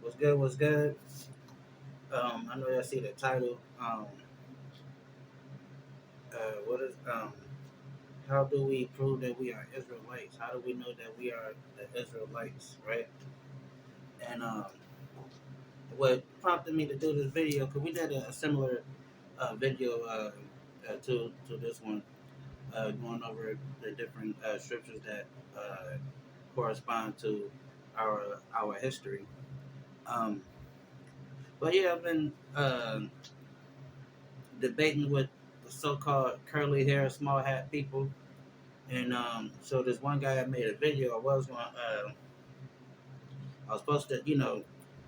What's good? What's good? I know y'all see the title. What is How do we prove that we are Israelites? How do we know that we are the Israelites, right? And what prompted me to do this video, because we did a similar video to this one, going over the different scriptures that correspond to our history. Um, but yeah, I've been debating with the so-called curly hair, small hat people. And so this one guy I made a video. I was supposed to,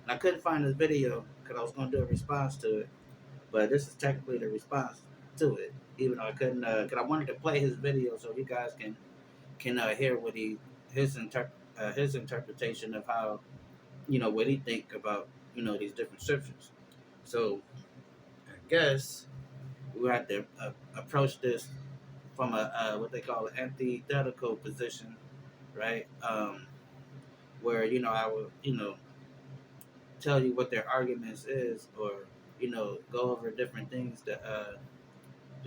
I couldn't find this video because I was going to do a response to it. But this is technically the response to it, even though I couldn't, because I wanted to play his video so you guys can hear what his interpretation of how what he think about these different scriptures. So I guess we have to approach this from a what they call an antithetical position, right? Where I will tell you what their arguments is, or go over different things to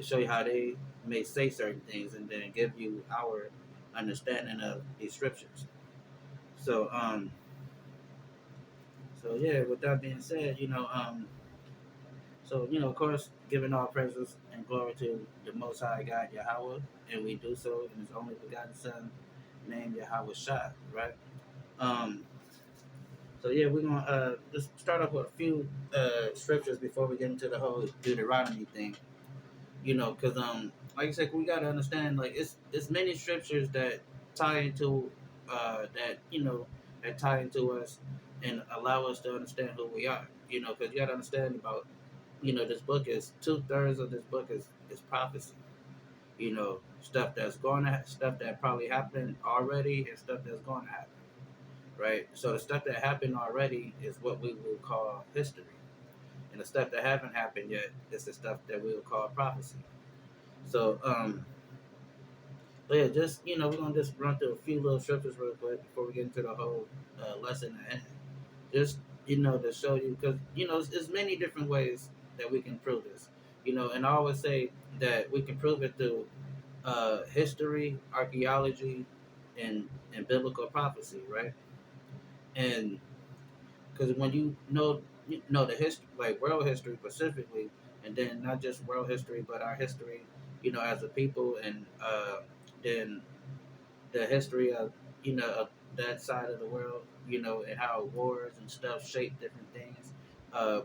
show you how they may say certain things, and then give you our understanding of these scriptures. So so yeah. With that being said, so of course, giving all praises and glory to the Most High God Yahweh, and we do so in His only begotten Son, named Yahweh Shai, right? Um, So yeah, we're gonna just start off with a few scriptures before we get into the whole Deuteronomy thing. Because like I said, we gotta understand like it's many scriptures that tie into that that tie into us and allow us to understand who we are. Because you gotta understand about this book is 2/3 of this book is prophecy. Stuff that probably happened already and stuff that's going to happen, right? So the stuff that happened already is what we will call history, and the stuff that haven't happened yet is the stuff that we will call prophecy. So, but yeah, just we're gonna just run through a few little scriptures real quick before we get into the whole lesson at hand. Just to show you, because it's many different ways that we can prove this. And I always say that we can prove it through history, archaeology, and biblical prophecy, right? And because when you know the history, like world history specifically, and then not just world history, but our history, as a people, and then the history of of that side of the world, and how wars and stuff shape different things,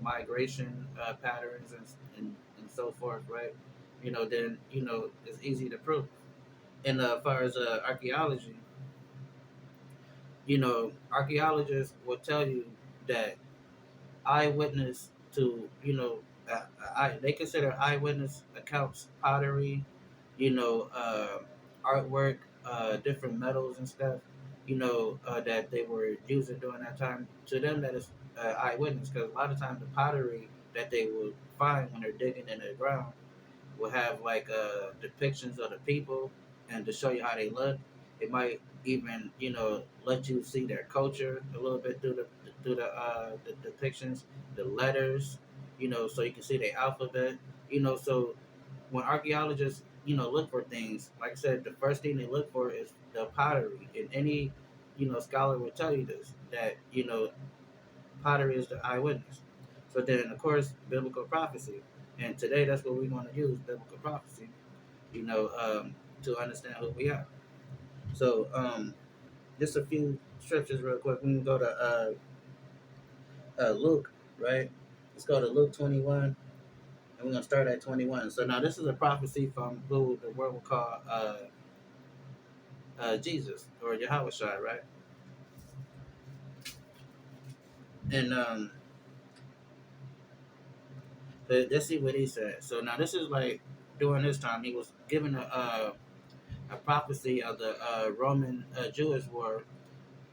migration patterns and so forth, right? Then it's easy to prove. And as far as archaeology, archaeologists will tell you that eyewitness to they consider eyewitness accounts, pottery, you know uh, artwork, different metals and stuff, that they were using during that time. To them, that is eyewitness, because a lot of times the pottery that they would find when they're digging in the ground will have like depictions of the people, and to show you how they look. It might even let you see their culture a little bit through the depictions, the letters, so you can see their alphabet. So when archaeologists look for things, like I said, the first thing they look for is the pottery, and any scholar will tell you this, that pottery is the eyewitness. So then, of course, biblical prophecy. And today, that's what we want to use, biblical prophecy, you know, um, to understand who we are. So, just a few scriptures real quick. We can go to Luke, right? Let's go to Luke 21, and we're going to start at 21. So now this is a prophecy from who the world will call Jesus, or Yahweh Shai, right? And let's see what he said. So now this is like during this time, he was given a prophecy of the Roman Jewish war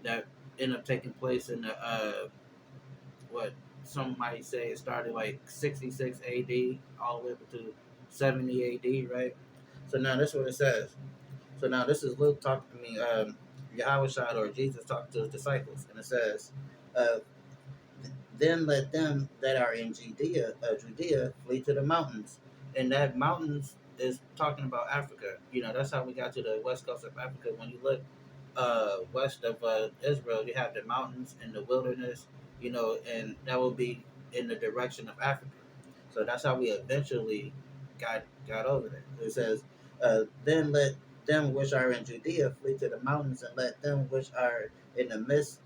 that ended up taking place in the what some might say it started like 66 AD all the way up to 70 AD, right? So now that's what it says. So now this is Luke talking. Yahweh or Jesus talking to his disciples, and it says, uh, "Then let them that are in Judea flee to the mountains." And that mountains is talking about Africa. That's how we got to the west coast of Africa. When you look west of Israel, you have the mountains and the wilderness. And that will be in the direction of Africa. So that's how we eventually got over there. It says, "Then let them which are in Judea flee to the mountains, and let them which are in the midst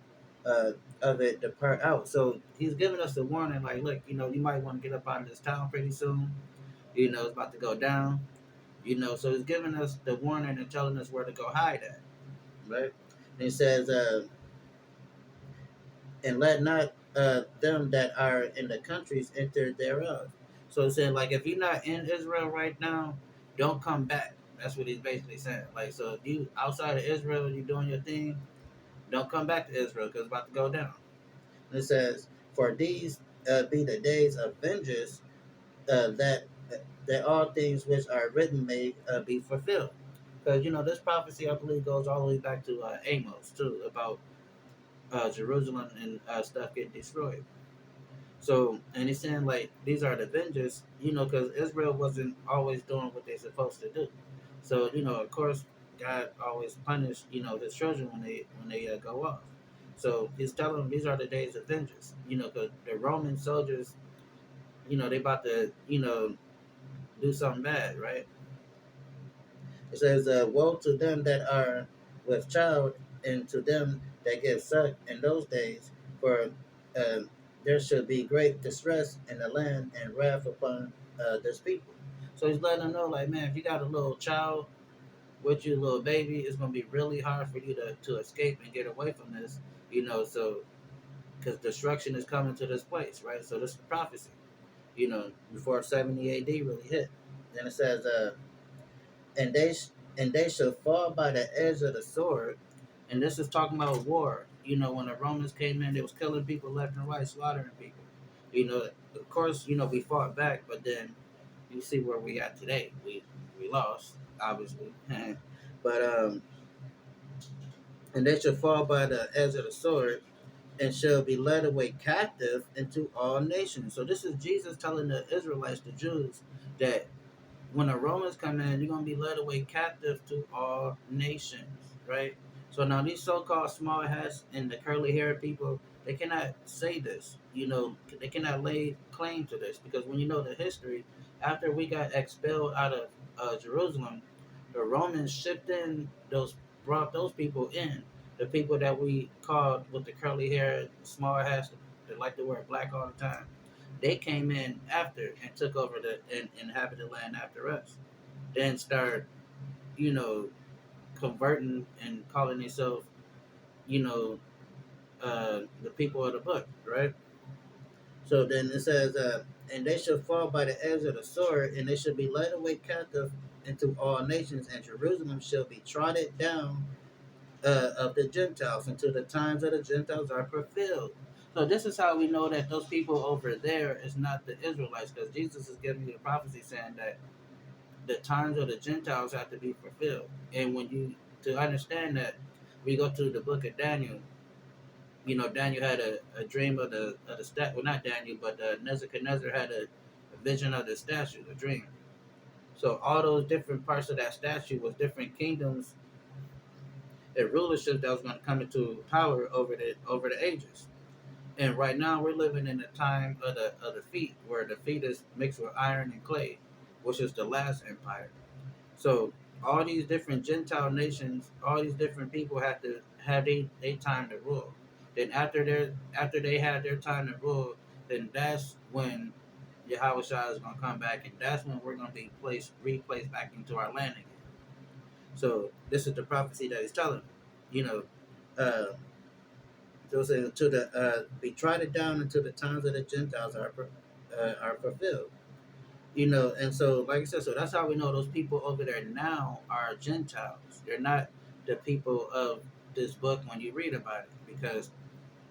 uh, of it depart out." So he's giving us a warning, like, look, you might want to get up out of this town pretty soon. It's about to go down. So he's giving us the warning and telling us where to go hide at, right? And he says, "And let not them that are in the countries enter thereof." So it's saying, like, if you're not in Israel right now, don't come back. That's what he's basically saying. Like, so if you outside of Israel, you're doing your thing, don't come back to Israel because it's about to go down. And it says, "For these be the days of vengeance, that all things which are written may be fulfilled." Because this prophecy, I believe, goes all the way back to Amos too, about Jerusalem and stuff getting destroyed. So, and he's saying, like, these are the vengeance, because Israel wasn't always doing what they're supposed to do. So, of course, God always punished, his children when they go off. So he's telling them these are the days of vengeance, because the Roman soldiers, they about to, do something bad, right? It says, "Woe to them that are with child, and to them that give suck in those days, for uh, there should be great distress in the land and wrath upon this people." So he's letting them know, like, man, if you got a little child with you, little baby, it's gonna be really hard for you to escape and get away from this, so because destruction is coming to this place, right? So this is the prophecy, before 70 AD really hit. Then it says, and they shall fall by the edge of the sword. And this is talking about war. When the Romans came in, they was killing people left and right, slaughtering people. Of course, we fought back, but then you see where we at today. We lost, obviously. But and they shall fall by the edge of the sword, and shall be led away captive into all nations. So this is Jesus telling the Israelites, the Jews, that when the Romans come in, you're gonna be led away captive to all nations, right? So now these so-called small hats and the curly haired people, they cannot say this. They cannot lay claim to this because when you know the history, after we got expelled out of Jerusalem, the Romans shipped in brought those people in, the people that we called with the curly hair, small hats, that like to wear black all the time. They came in after and took over and inhabited land after us. Then start, you know, converting and calling themselves, you know, the people of the book, right? So then it says, "And they shall fall by the edge of the sword, and they shall be led away captive into all nations, and Jerusalem shall be trodden down of the Gentiles until the times of the Gentiles are fulfilled." So this is how we know that those people over there is not the Israelites, because Jesus is giving you the prophecy saying that the times of the Gentiles have to be fulfilled. And when you to understand that, we go to the book of Daniel. Daniel had a dream of the statue. Well, not Daniel, but Nebuchadnezzar had a vision of the statue, a dream. So all those different parts of that statue was different kingdoms and rulership that was going to come into power over the ages. And right now we're living in the time of the feet, where the feet is mixed with iron and clay, which is the last empire. So all these different Gentile nations, all these different people have to have they time to rule. Then after they have their time to rule, then that's when Yahweh Shah is gonna come back, and that's when we're gonna be replaced back into our land again. So this is the prophecy that he's telling. You know, uh, so saying to the be trodden down until the times of the Gentiles are fulfilled. And so like I said, so that's how we know those people over there now are Gentiles. They're not the people of this book when you read about it, because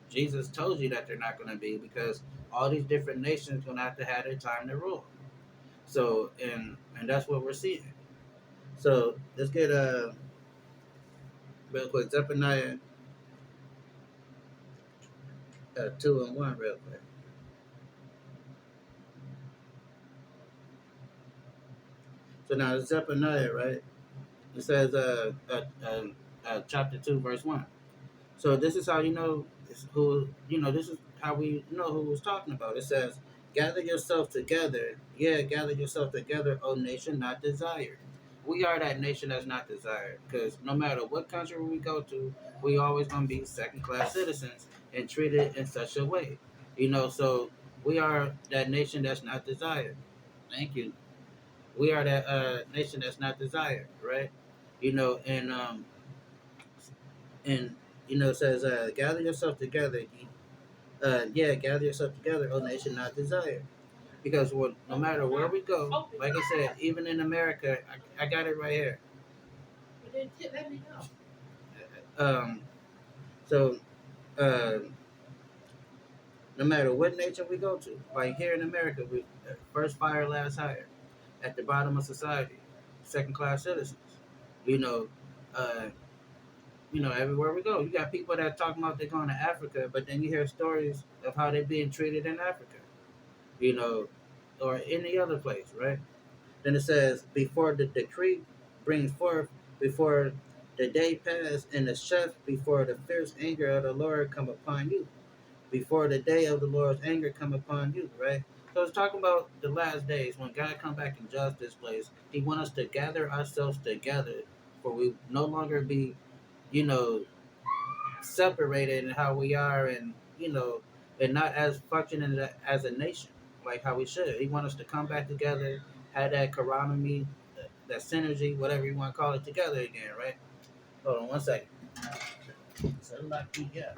Jesus told you that they're not going to be, because all these different nations going to have their time to rule. So and that's what we're seeing. So let's get real quick Zephaniah 2:1 real quick. So now Zephaniah, right? It says chapter 2 verse 1. So this is how you know who you know. This is how we know who was talking about. It says, "Gather yourself together, yeah, gather yourself together, O nation not desired." We are that nation that's not desired, because no matter what country we go to, we always gonna be second class citizens and treated in such a way. So we are that nation that's not desired. Thank you. We are that nation that's not desired, right? You know, and it says, "Gather yourself together, yeah, gather yourself together, O nation not desired." Because no matter where we go, like I said, even in America, I got it right here. Um, so uh, no matter what nation we go to, like here in America, we first fire, last hire, at the bottom of society, second class citizens. You know, uh, everywhere we go, you got people that talking about they're going to Africa, but then you hear stories of how they're being treated in Africa. You know, or any other place, right? Then it says, "Before the decree brings forth, before the day pass, and the chef, before the fierce anger of the Lord come upon you, before the day of the Lord's anger come upon you," right? So it's talking about the last days when God come back and judge this place. He want us to gather ourselves together, for we no longer be, you know, separated in how we are, and and not as functioning as a nation like how we should. He wants us to come back together, have that economy, that synergy, whatever you want to call it, together again, right? Hold on one second. So lucky, yeah.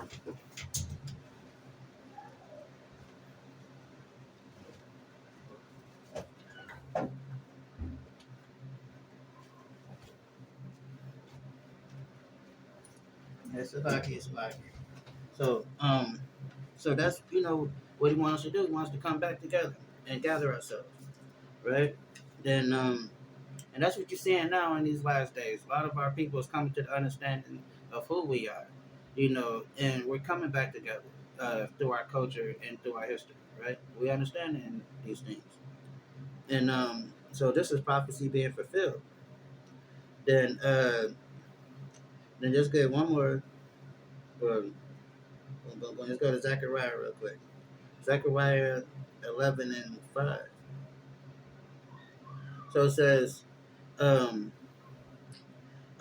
It's lucky. So so that's what he wants us to do. He wants us to come back together and gather ourselves, right? Then And that's what you're seeing now in these last days. A lot of our people is coming to the understanding of who we are, and we're coming back together through our culture and through our history, right? We understand in these things, and so this is prophecy being fulfilled. Then, then just get one more. Boom, boom, boom, boom. Let's go to Zechariah real quick. Zechariah 11:5. So it says, um,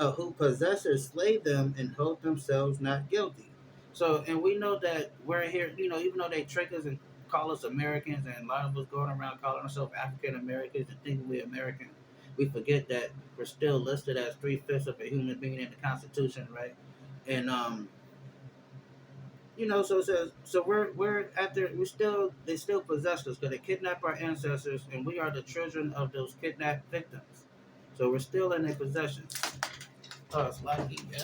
"Who possessors slay them and hold themselves not guilty." So, and we know that we're here, even though they trick us and call us Americans, and a lot of us going around calling ourselves African Americans and thinking we're American, we forget that we're still listed as 3/5 of a human being in the Constitution, right? And so it says, so we're after we still they still possess us because they kidnap our ancestors, and we are the children of those kidnapped victims. So we're still in their possession. Oh, it's lucky. Yeah.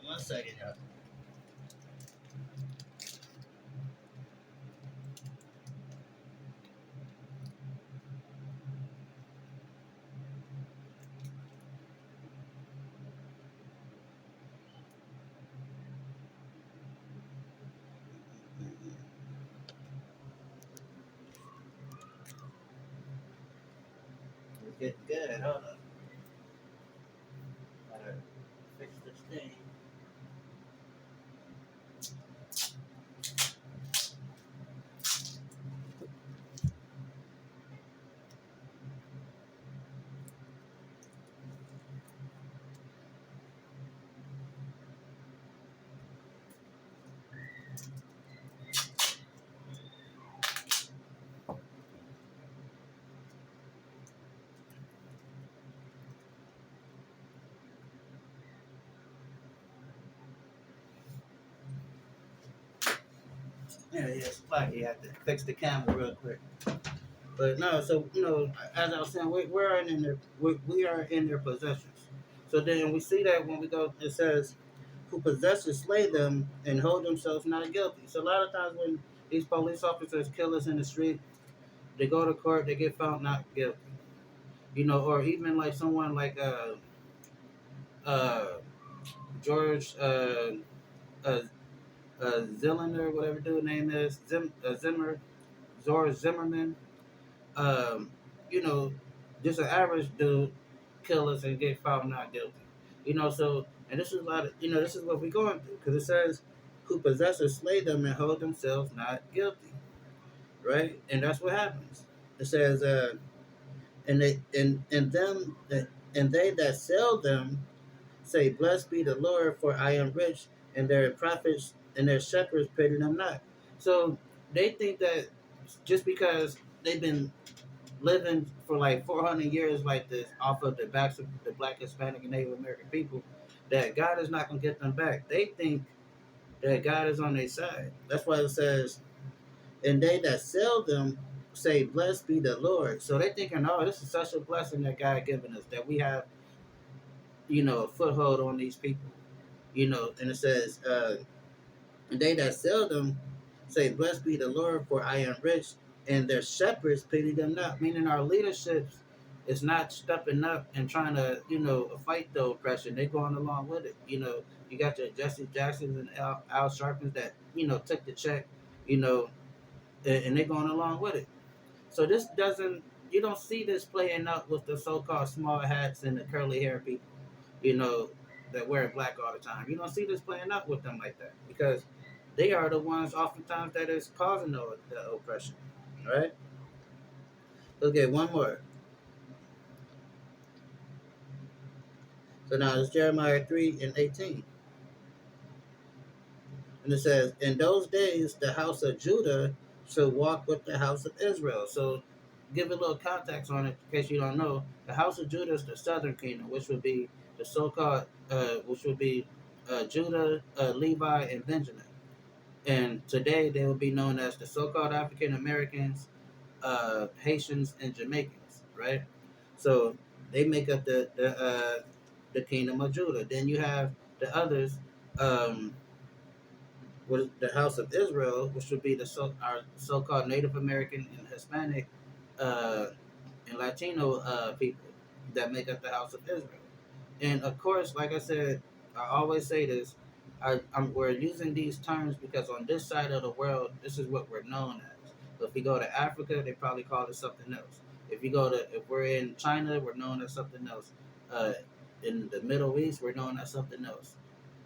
One second, y'all. It's getting good. Hold up. Gotta fix this thing. Yeah, it's lucky. You have to fix the camera real quick. But no, so as I was saying, we're in their we are in their possessions. So then we see that when we go, it says, "Who possesses slay them and hold themselves not guilty." So a lot of times when these police officers kill us in the street. They go to court, they get found not guilty. Or even like someone like uh George uh Zilliner, whatever dude name is, Zimmer, George Zimmerman. Um, you know, just an average dude kill us and get found not guilty. So and this is a lot of this is what we're going through because it says who possess or slay them and hold themselves not guilty, right? And that's what happens. It says and they and them that and they that sell them say, "Blessed be the Lord, for I am rich," and their prophets and their shepherds pity them not. So they think that just because they've been living for like 400 years like this off of the backs of the Black, Hispanic, and Native American people, that God is not going to get them back. They think that God is on their side. That's why it says, "And they that sell them say, Blessed be the Lord." So they thinking, "Oh, this is such a blessing that God given us that we have, a foothold on these people." And it says, "And they that sell them say, Blessed be the Lord, for I am rich, and their shepherds pity them not." Meaning our leaderships is not stepping up and trying to, fight the oppression. They're going along with it. You got your Jesse Jacksons and Al Sharptons that, took the check, you know, and they're going along with it. So this doesn't, you don't see this playing out with the so-called small hats and the curly hair people, you know, that wear black all the time. You don't see this playing out with them like that because they are the ones oftentimes that is causing the oppression. All right. Okay, one more. So now it's Jeremiah 3:18. And it says, "In those days the house of Judah shall walk with the house of Israel." So give a little context on it in case you don't know. The house of Judah is the southern kingdom, which would be the so-called which would be Judah, Levi, and Benjamin. And today they will be known as the so-called African Americans, Haitians, and Jamaicans, right? So they make up the kingdom of Judah. Then you have the others, um, with the house of Israel, which would be our so-called Native American and Hispanic uh, and Latino people that make up the house of Israel. And of course, like I said, I always say this. We're using these terms because on this side of the world, this is what we're known as. But if you go to Africa, they probably call it something else. If we're in China, we're known as something else. Uh, in the Middle East, we're known as something else.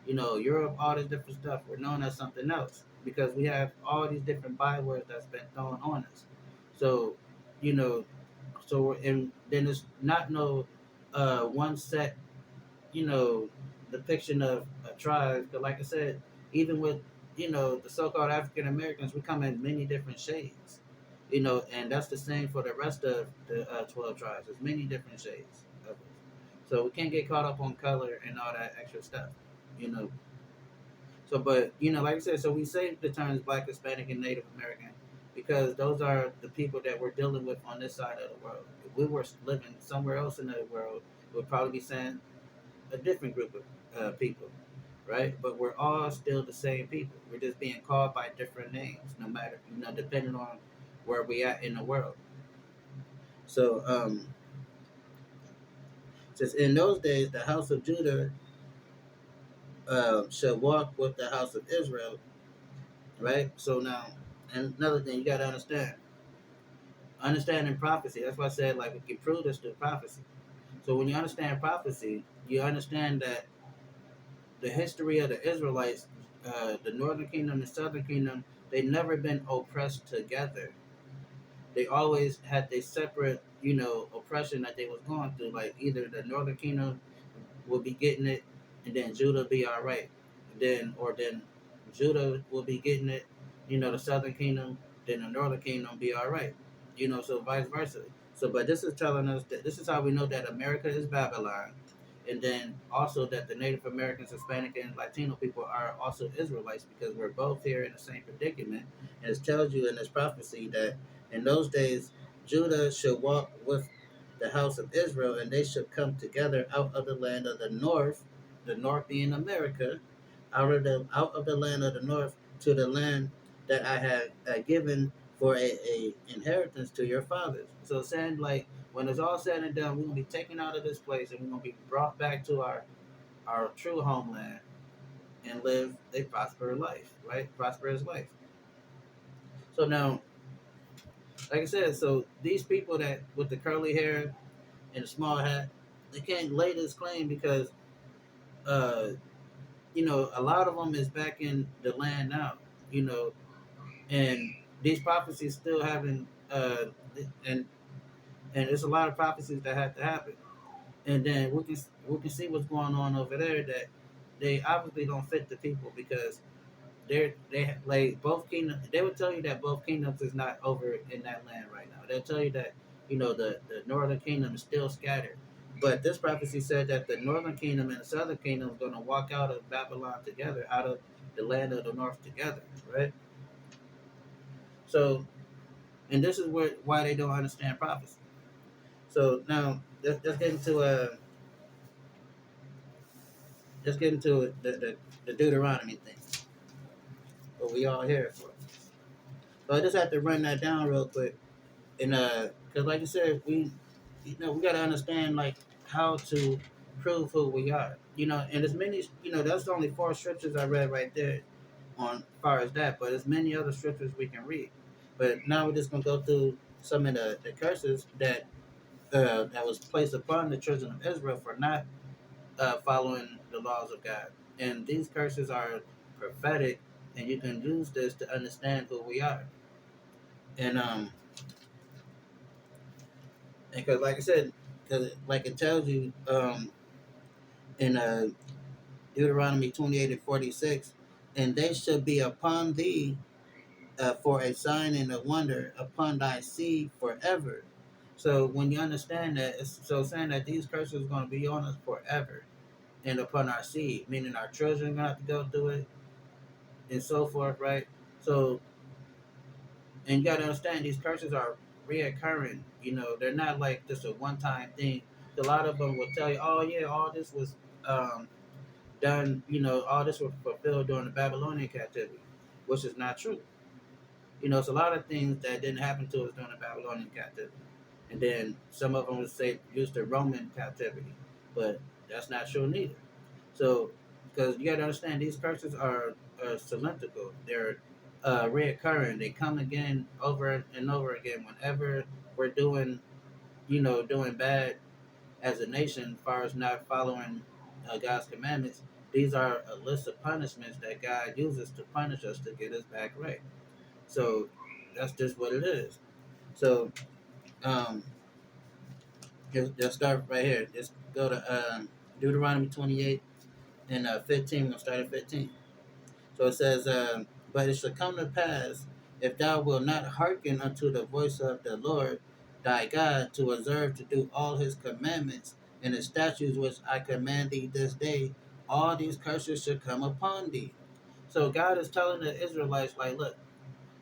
Europe, all this different stuff, we're known as something else because we have all these different bywords that's been thrown on us. So, you know, and then it's not no one set, you know, depiction of a tribe. But like I said, even with the so-called African Americans, we come in many different shades. And that's the same for the rest of the 12 tribes. There's many different shades of us. So we can't get caught up on color and all that extra stuff. You know. So, but like I said, so we say the terms Black, Hispanic, and Native American because those are the people that we're dealing with on this side of the world. If we were living somewhere else in the world, we'd probably be saying a different group of people, right? But we're all still the same people. We're just being called by different names, no matter depending on where we at in the world. So, just in those days, the house of Judah shall walk with the house of Israel, right? So now, and another thing you got to understanding prophecy. That's why I said like we can prove this through prophecy. So when you understand prophecy, you understand that the history of the Israelites, the northern kingdom and southern kingdom, they never been oppressed together. They always had their separate, oppression that they was going through. Like either the northern kingdom will be getting it, and then Judah be all right. Then Judah will be getting it, the southern kingdom, then the northern kingdom be all right. So vice versa. So, but this is telling us that this is how we know that America is Babylon, and then also that the Native Americans, Hispanic, and Latino people are also Israelites because we're both here in the same predicament. And it tells you in this prophecy that in those days Judah should walk with the house of Israel, and they should come together out of the land of the north being America, out of the land of the north to the land that I have given for a inheritance to your fathers. So saying like when it's all said and done, we're gonna be taken out of this place and we're gonna be brought back to our true homeland and live a prosperous life, right? Prosperous life. So now, like I said, so these people that with the curly hair and the small hat, they can't lay this claim because uh, a lot of them is back in the land now, you know, and these prophecies still haven't, and and there's a lot of prophecies that have to happen, and then we can see what's going on over there that they obviously don't fit the people because they like both kingdoms. They would tell you that both kingdoms is not over in that land right now. They'll tell you that the northern kingdom is still scattered. But this prophecy said that the northern kingdom and the southern kingdom is going to walk out of Babylon together, out of the land of the north together, right? So, and this is why they don't understand prophecy. So now let's get into the Deuteronomy thing. What we all here for. So I just have to run that down real quick. And because like you said, we got to understand like how to prove who we are. And as many that's only four scriptures I read right there on as far as that, but there's many other scriptures we can read. But now we're just gonna go through some of the curses that was placed upon the children of Israel for not following the laws of God. And these curses are prophetic, and you can use this to understand who we are. And because like I said, because like it tells you in Deuteronomy 28:46, and they shall be upon thee for a sign and a wonder upon thy seed forever. So when you understand that, it's so saying that these curses are going to be on us forever and upon our seed, meaning our children are going to have to go through it and so forth, right? So, and you got to understand these curses are reoccurring. They're not like just a one-time thing. A lot of them will tell you, "Oh yeah, all this was um, done. All this was fulfilled during the Babylonian captivity," which is not true. It's a lot of things that didn't happen to us during the Babylonian captivity, and then some of them would say use the Roman captivity, but that's not true neither. So, because you got to understand, these curses are cylindrical. They're reoccurring. They come again over and over again whenever we're doing bad as a nation, as far as not following God's commandments. These are a list of punishments that God uses to punish us to get us back right. So that's just what it is. So um, just start right here. Just go to Deuteronomy 28 and 15. We'll start at 15. So it says, "But it shall come to pass, if thou wilt not hearken unto the voice of the Lord thy God, to observe to do all his commandments and his statutes which I command thee this day, all these curses shall come upon thee." So God is telling the Israelites, like, look,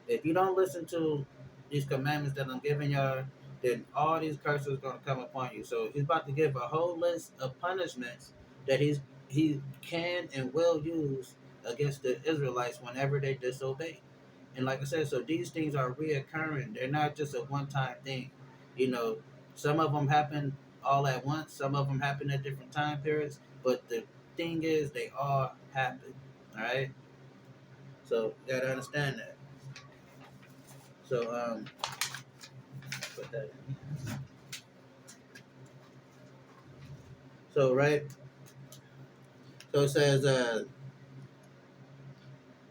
if you don't listen to these commandments that I'm giving y'all, then all these curses are going to come upon you. So he's about to give a whole list of punishments that he can and will use against the Israelites whenever they disobey. And like I said, so these things are reoccurring. They're not just a one-time thing. You know, some of them happen all at once. Some of them happen at different time periods. But the thing is, they all happen. All right. So you gotta understand that. So put that in. So right. So it says,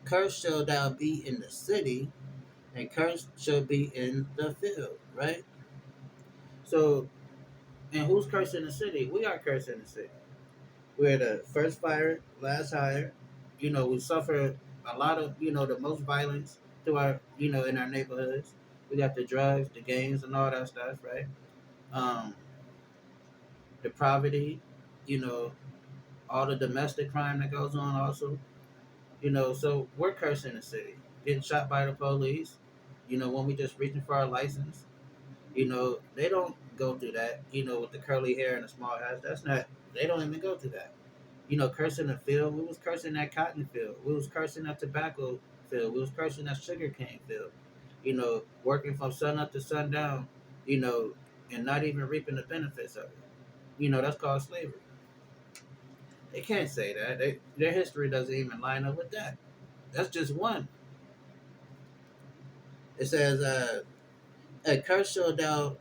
"Cursed shall thou be in the city, and cursed shall be in the field." Right. So, and who's cursed in the city? We are cursed in the city. We're the first fire, last hire. We suffer a lot of the most violence to in our neighborhoods. We got the drugs, the gangs, and all that stuff, right? Um, the poverty, you know, all the domestic crime that goes on also. So we're cursing the city, getting shot by the police. When we just reaching for our license. They don't go through that. With the curly hair and the small house, that's not. They don't even go through that. Cursing the field. We was cursing that cotton field. We was cursing that tobacco field. We was cursing that sugar cane field. Working from sun up to sundown. You know, and not even reaping the benefits of it. That's called slavery. They can't say that. Their history doesn't even line up with that. That's just one. It says, "A curse shall thou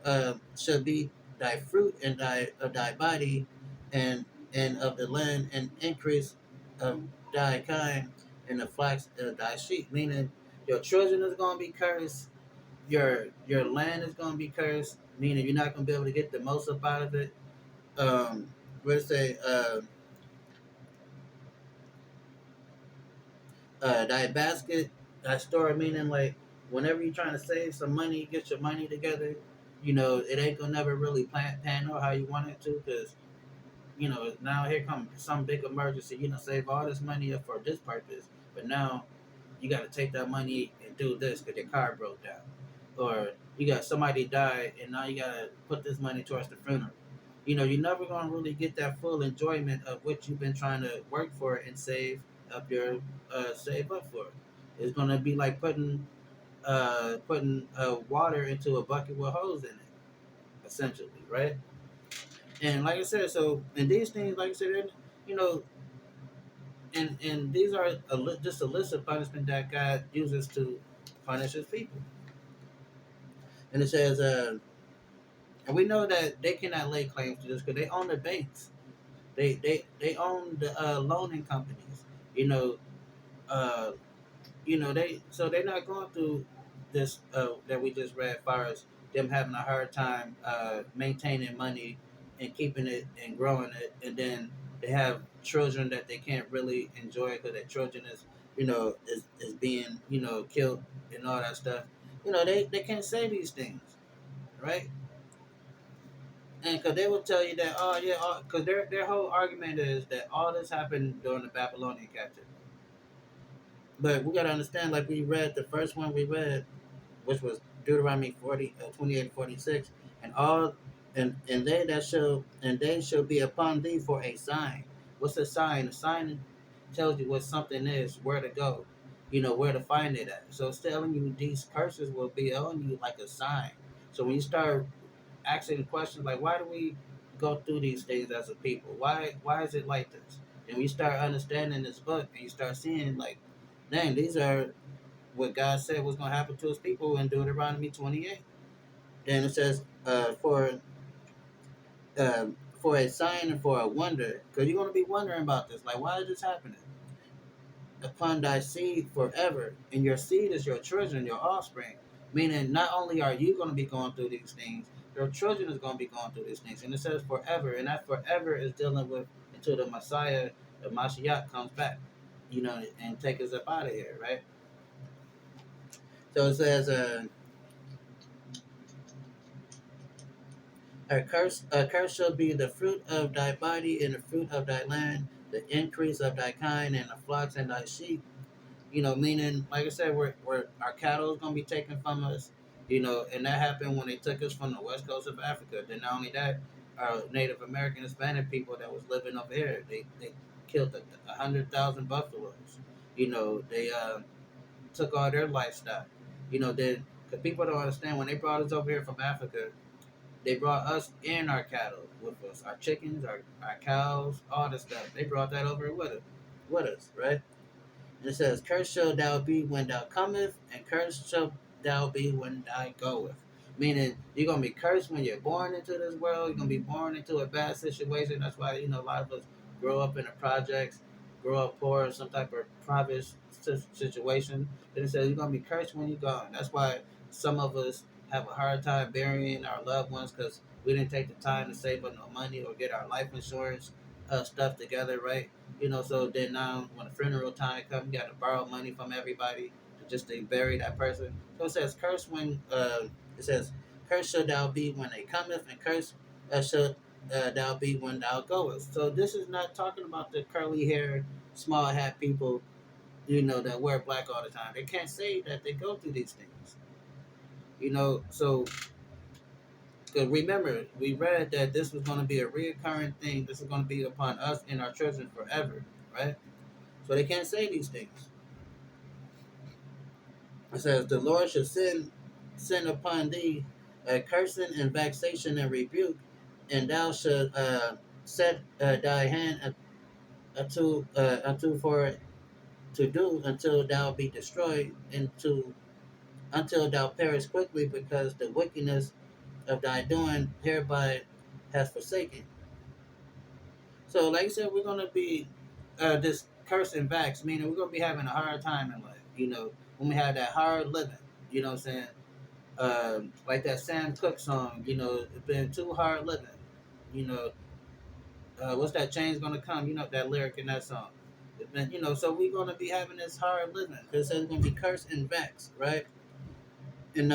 shall be thy fruit and thy body, and of the land, and increase of thy kind, and the flax of thy sheep." Meaning, your children is gonna be cursed. Your land is gonna be cursed. Meaning, you're not gonna be able to get the most up out of it. What it say? Thy basket, thy store, meaning like whenever you're trying to save some money, get your money together, it ain't gonna never really pan out how you want it to, because now here comes some big emergency. Save all this money up for this purpose, but now you got to take that money and do this because your car broke down, or you got somebody died, and now you got to put this money towards the funeral. You're never gonna really get that full enjoyment of what you've been trying to work for and save up for. It's gonna be like putting water into a bucket with holes in it, essentially, right? And like I said, so and these things, like I said, you know, and these are just a list of punishment that God uses to punish His people. And it says, and we know that they cannot lay claims to this because they own the banks. They own the loaning companies. You know, uh, they're not going through this that we just read, as far as them having a hard time maintaining money and keeping it and growing it, and then they have children that they can't really enjoy because their children is being killed and all that stuff. They can't say these things, right? And because they will tell you that, oh yeah, because their whole argument is that all this happened during the Babylonian captivity. But we got to understand, like we read the first one we read, which was Deuteronomy 28 46, and all and they shall be upon thee for a sign. What's a sign? A sign tells you what something is, where to go, where to find it at. So it's telling you these curses will be on you like a sign. So when you start asking questions like, why do we go through these things as a people? Why is it like this? And we start understanding this book, and you start seeing like, dang, these are what God said was going to happen to His people in Deuteronomy 28. Then it says, for a sign and for a wonder, because you're going to be wondering about this. Like, why is this happening? Upon thy seed forever, and your seed is your children, your offspring. Meaning, not only are you going to be going through these things, your children is going to be going through these things. And it says forever, and that forever is dealing with until the Messiah, the Mashiach, comes back, and take us up out of here, right? So it says, a curse shall be the fruit of thy body and the fruit of thy land, the increase of thy kind and the flocks and thy sheep. Meaning, like I said, we're our cattle is gonna be taken from us. And that happened when they took us from the west coast of Africa. Then not only that, our Native American Hispanic people that was living over here, they killed 100,000 buffaloes. They took all their livestock. Then because people don't understand, when they brought us over here from Africa, they brought us and our cattle with us, our chickens, our cows, all the stuff. They brought that over with us, right? And it says, "Cursed shall thou be when thou cometh, and cursed shall thou be when thou goeth." Meaning, you're gonna be cursed when you're born into this world. You're gonna be born into a bad situation. That's why a lot of us grow up in the projects, grow up poor in some type of private situation. Then it says you're gonna be cursed when you're gone. That's why some of us have a hard time burying our loved ones because we didn't take the time to save up no money or get our life insurance stuff together, right? So then now when the funeral time comes, you got to borrow money from everybody to bury that person. So it says, it says, curse shall thou be when they cometh, and curse shall thou be when thou goest. So this is not talking about the curly hair, small hat people, that wear black all the time. They can't say that they go through these things. So because remember, we read that this was going to be a reoccurring thing. This is going to be upon us and our children forever, right? So they can't say these things. It says, "The Lord shall send upon thee a cursing and vexation and rebuke, and thou shalt set thy hand unto for it to do until thou be destroyed, until thou perish quickly, because the wickedness of thy doing hereby has forsaken." So, like I said, we're gonna be this cursing vax, meaning we're gonna be having a hard time in life. When we have that hard living. You know what I'm saying? Like that Sam Cooke song. It's been too hard living. You know, what's that? Change gonna come. That lyric in that song. It's been, so we're gonna be having this hard living because it's gonna be cursed and vexed, right? And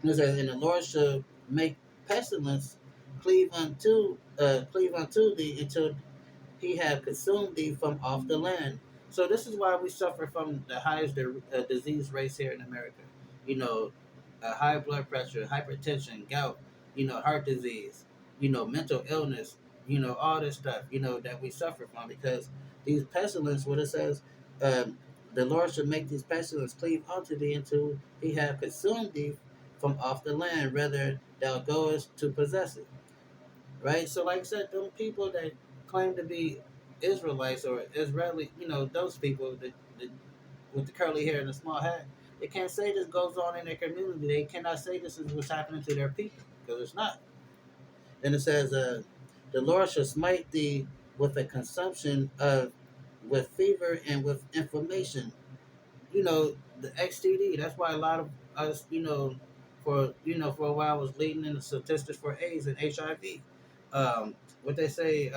it says, "And the Lord shall make pestilence cleave unto thee until he have consumed thee from off the land." So this is why we suffer from the highest disease race here in America. You know, high blood pressure, hypertension, gout, heart disease, mental illness, all this stuff, that we suffer from because these pestilence, what it says, um, the Lord should make these pestilence cleave unto thee until he have consumed thee from off the land, rather thou goest to possess it. Right? So, like I said, them people that claim to be Israelites or Israeli, those people that with the curly hair and the small hat, they can't say this goes on in their community. They cannot say this is what's happening to their people because it's not. Then it says, "The Lord shall smite thee with a consumption with fever and with inflammation." The XTD. That's why a lot of us, for a while was leading in the statistics for AIDS and HIV. What they say,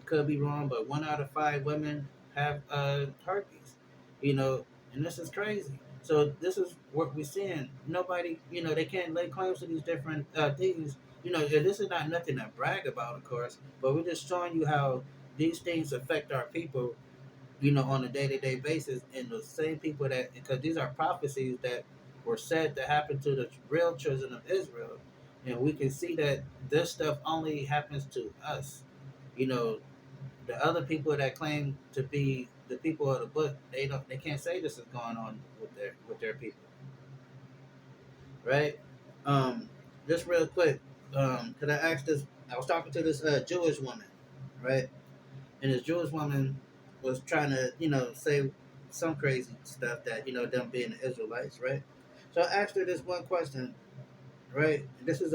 could be wrong, but 1 out of 5 women have herpes. You know, and this is crazy. So this is what we're seeing. Nobody, they can't lay claims to these different things. This is not nothing to brag about, of course, but we're just showing you how these things affect our people, on a day-to-day basis, and the same people that, because these are prophecies that were said to happen to the real children of Israel, and we can see that this stuff only happens to us. You know, the other people that claim to be the people of the book, they can't say this is going on with their people, right? Um, just real quick, could I ask this? I was talking to this Jewish woman, right? And this Jewish woman was trying to, say some crazy stuff that them being the Israelites, right? So I asked her this one question, right? This is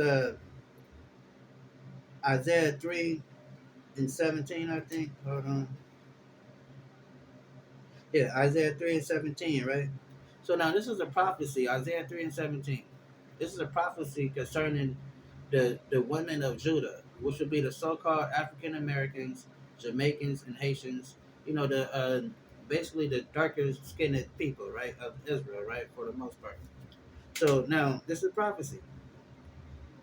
Isaiah 3:17, I think. Hold on, yeah, Isaiah 3:17, right? So now this is a prophecy, Isaiah 3:17. This is a prophecy concerning the women of Judah, which would be the so-called African Americans, Jamaicans, and Haitians. The basically the darker skinned people, right, of Israel, right, for the most part. So now this is prophecy.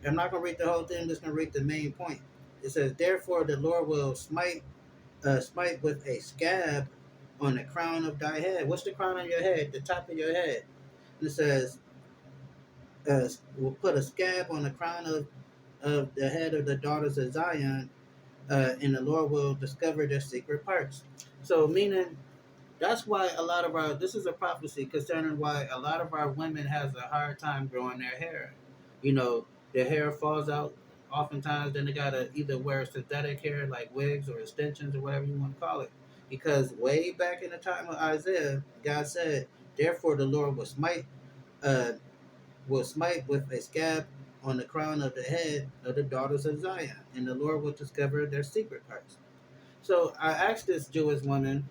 I'm not gonna read the whole thing. I'm just gonna read the main point. It says, "Therefore the Lord will smite with a scab on the crown of thy head." What's the crown on your head? The top of your head. And it says, "Will put a scab on the crown of the head of the daughters of Zion, and the Lord will discover their secret parts." So, meaning that's why a lot of our this is a prophecy concerning why a lot of our women has a hard time growing their hair. You know, their hair falls out oftentimes. Then they gotta either wear synthetic hair like wigs or extensions or whatever you want to call it. Because way back in the time of Isaiah, God said, "Therefore the Lord uh, will smite with a scab on the crown of the head of the daughters of Zion, and the Lord will discover their secret parts." So I asked this Jewish woman,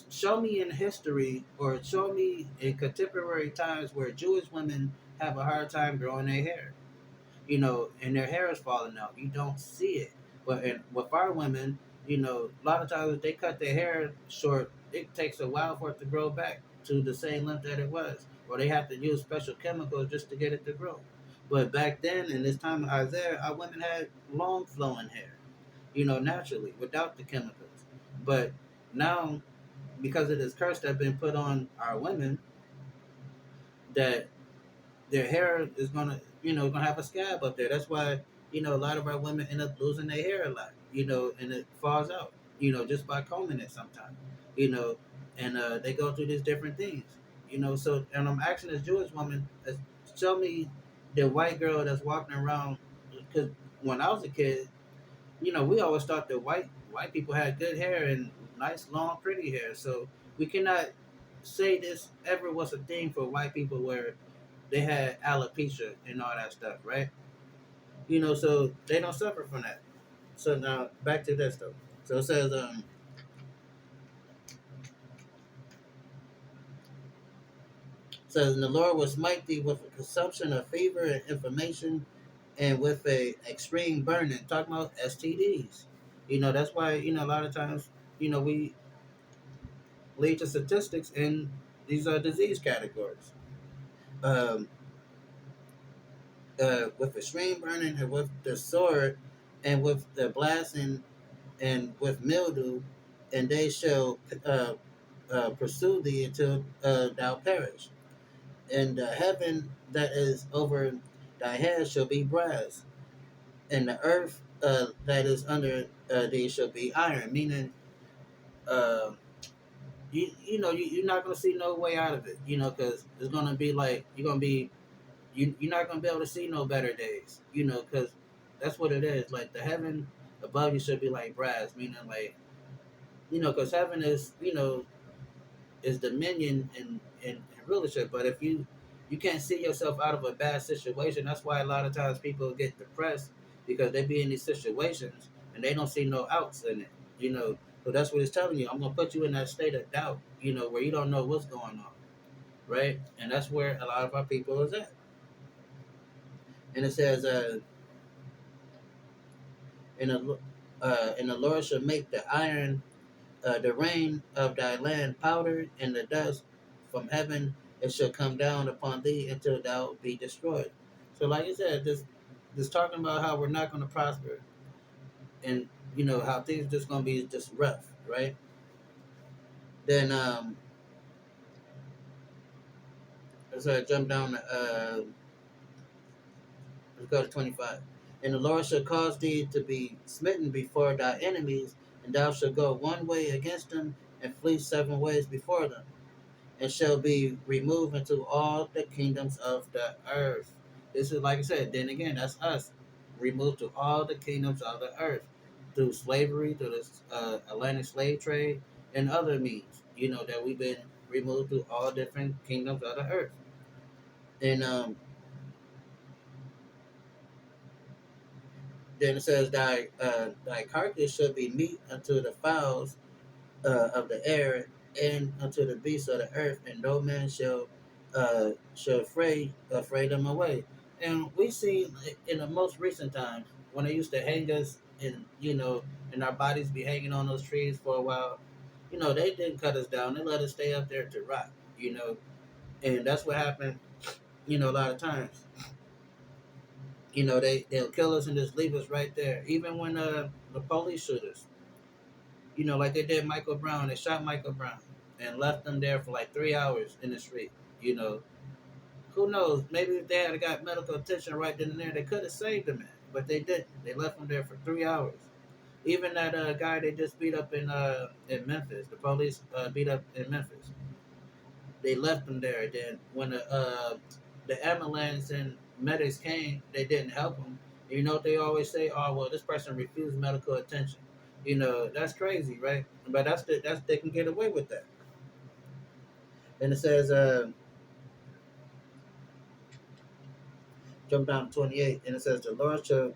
show me in history or show me in contemporary times where Jewish women have a hard time growing their hair, and their hair is falling out. You don't see it. But with our women, a lot of times if they cut their hair short, it takes a while for it to grow back to the same length that it was, or they have to use special chemicals just to get it to grow. But back then, in this time of Isaiah, our women had long flowing hair, naturally without the chemicals. But now, because of this curse that's been put on our women, that their hair is gonna have a scab up there. That's why a lot of our women end up losing their hair a lot, and it falls out, just by combing it sometimes, you know. and they go through these different things, So, and I'm asking this Jewish woman, show me the white girl that's walking around, because when I was a kid, we always thought that white people had good hair and nice, long, pretty hair. So we cannot say this ever was a thing for white people where they had alopecia and all that stuff, right? So they don't suffer from that. So now back to this though. So it says, and the Lord will smite thee with a consumption of fever and inflammation, and with a extreme burning. Talking about STDs. That's why a lot of times we lead to statistics in these disease categories. Um, with extreme burning and with the sword and with the blasting and with mildew, and they shall pursue thee until thou perish. And the heaven that is over thy head shall be brass, and the earth that is under thee shall be iron. Meaning, uh, you're not gonna see no way out of it. Because it's gonna be like you're not gonna be able to see no better days. Because that's what it is. Like the heaven above you should be like brass, meaning like because heaven is is dominion and rulership. But if you can't see yourself out of a bad situation, that's why a lot of times people get depressed because they be in these situations and they don't see no outs in it. So that's what it's telling you. I'm gonna put you in that state of doubt, where you don't know what's going on, right? And that's where a lot of our people is at. And it says, and the Lord shall make the iron, the rain of thy land powdered, and the dust from heaven it shall come down upon thee until thou be destroyed. So, like I said, this talking about how we're not going to prosper, and how things just going to be just rough, right? Then let's jump down. Let's go to 25. And the Lord shall cause thee to be smitten before thy enemies, and thou shalt go one way against them, and flee 7 ways before them, and shall be removed into all the kingdoms of the earth. This is like I said, then again, that's us. Removed to all the kingdoms of the earth through slavery, through the Atlantic slave trade, and other means, that we've been removed to all different kingdoms of the earth. And then it says, thy carcass shall be meat unto the fowls of the air and unto the beasts of the earth, and no man shall fray them away. And we see in the most recent times when they used to hang us and our bodies be hanging on those trees for a while. They didn't cut us down; they let us stay up there to rot. And that's what happened. A lot of times. They'll kill us and just leave us right there. Even when the police shoot us, like they did Michael Brown. They shot Michael Brown and left him there for like 3 hours in the street. You know, who knows? Maybe if they had got medical attention right then and there, they could have saved him. But they didn't. They left him there for 3 hours. Even that guy they just beat up in Memphis, the police beat up in Memphis. They left him there. Then when the ambulance and medics came, they didn't help him. What they always say? Oh well, this person refused medical attention. That's crazy, right? But that's they can get away with that. And it says, jump down to 28, and it says, the Lord shall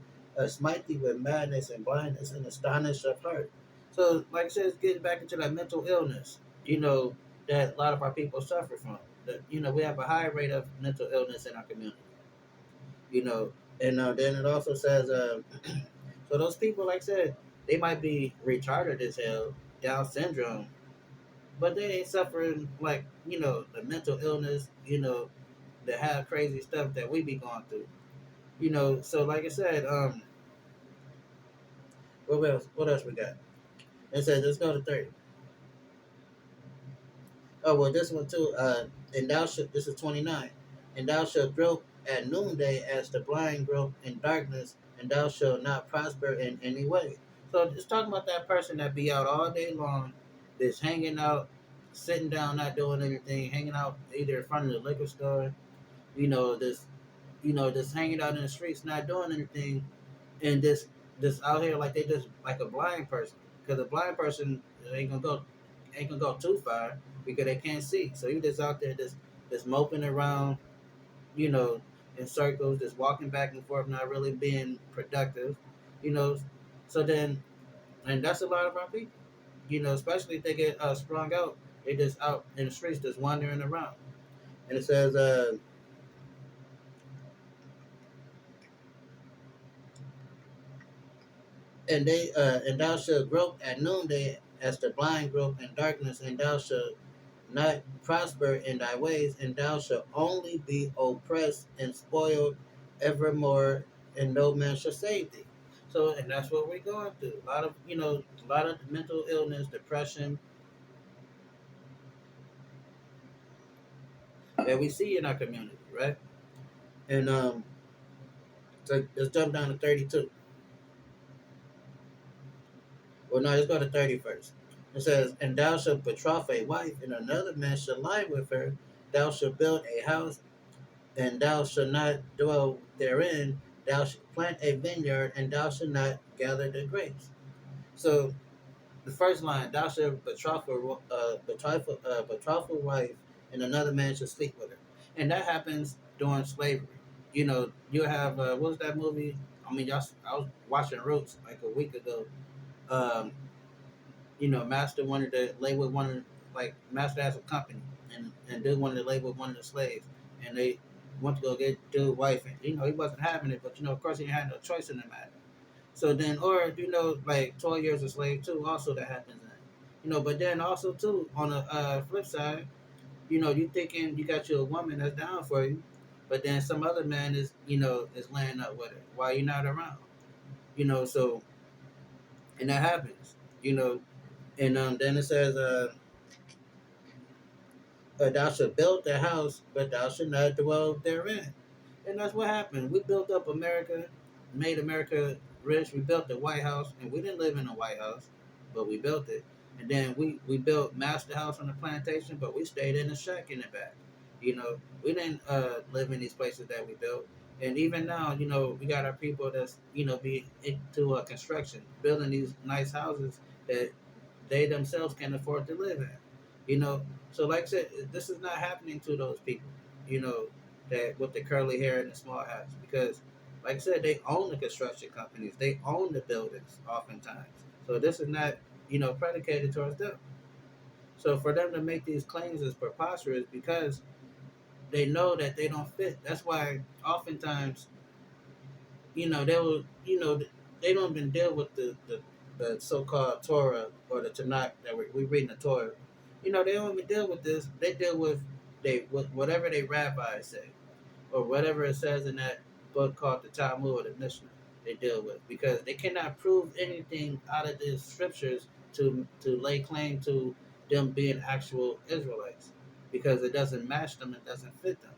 smite thee with madness and blindness and astonish of heart. So, like I said, it's getting back into that mental illness, that a lot of our people suffer from. We have a high rate of mental illness in our community, you know. And then it also says, so those people, like I said, they might be retarded as hell, Down syndrome, but they ain't suffering like, the mental illness, that have crazy stuff that we be going through. So like I said, what else we got? It says let's go to 30. Oh well, this one too. And thou shalt. This is 29. And thou shalt grope at noonday as the blind grope in darkness, and thou shalt not prosper in any way. So it's talking about that person that be out all day long, that's hanging out, sitting down, not doing anything, hanging out either in front of the liquor store, you know, this, just hanging out in the streets, not doing anything, and this out here like they just like a blind person, because a blind person ain't gonna go too far because they can't see. So you just out there just moping around, you know, in circles, just walking back and forth, not really being productive, you know. So then, and that's a lot of our people, especially if they get sprung out, they just out in the streets, just wandering around. And it says, and thou shalt grope at noonday as the blind grope in darkness, and thou shalt not prosper in thy ways, and thou shalt only be oppressed and spoiled evermore, and no man shall save thee. So, and that's what we're going through. A lot of mental illness, depression that we see in our community, right? And so let's jump down to 32. Well, no, let's go to 30 first. It says, and thou shalt betroth a wife, and another man shall lie with her. Thou shalt build a house, and thou shalt not dwell therein. Thou shalt plant a vineyard, and thou shalt not gather the grapes. So the first line, thou shalt betroth a wife, and another man shall sleep with her, and that happens during slavery. You have what was that movie? I mean, y'all, I was watching Roots like a week ago. Um, Master wanted to lay with like Master has a company, and dude wanted to lay with one of the slaves, and they went to go get dude's wife, and he wasn't having it, but of course he had no choice in the matter. So then, or like 12 years a slave too, also that happens. But then also too on the flip side, you thinking you got you a woman that's down for you, but then some other man is laying up with her while you're not around. So and that happens. You know, and then it says thou shalt build the house, but thou shalt not dwell therein. And that's what happened. We built up America, made America rich. We built the White House, and we didn't live in the White House, but we built it. And then we built Master House on the plantation, but we stayed in the shack in the back. We didn't live in these places that we built. And even now, we got our people that's be into construction, building these nice houses that they themselves can afford to live in. You know, so like I said, this is not happening to those people. You know, that with the curly hair and the small hats, because like I said, they own the construction companies, they own the buildings oftentimes. So this is not predicated towards them. So for them to make these claims is preposterous because they know that they don't fit. That's why oftentimes they will they don't even deal with the so-called Torah or the Tanakh that we read in the Torah. They don't even deal with this. They deal with whatever they rabbis say or whatever it says in that book called the Talmud or the Mishnah. They deal with because they cannot prove anything out of the scriptures to lay claim to them being actual Israelites because it doesn't match them. It doesn't fit them.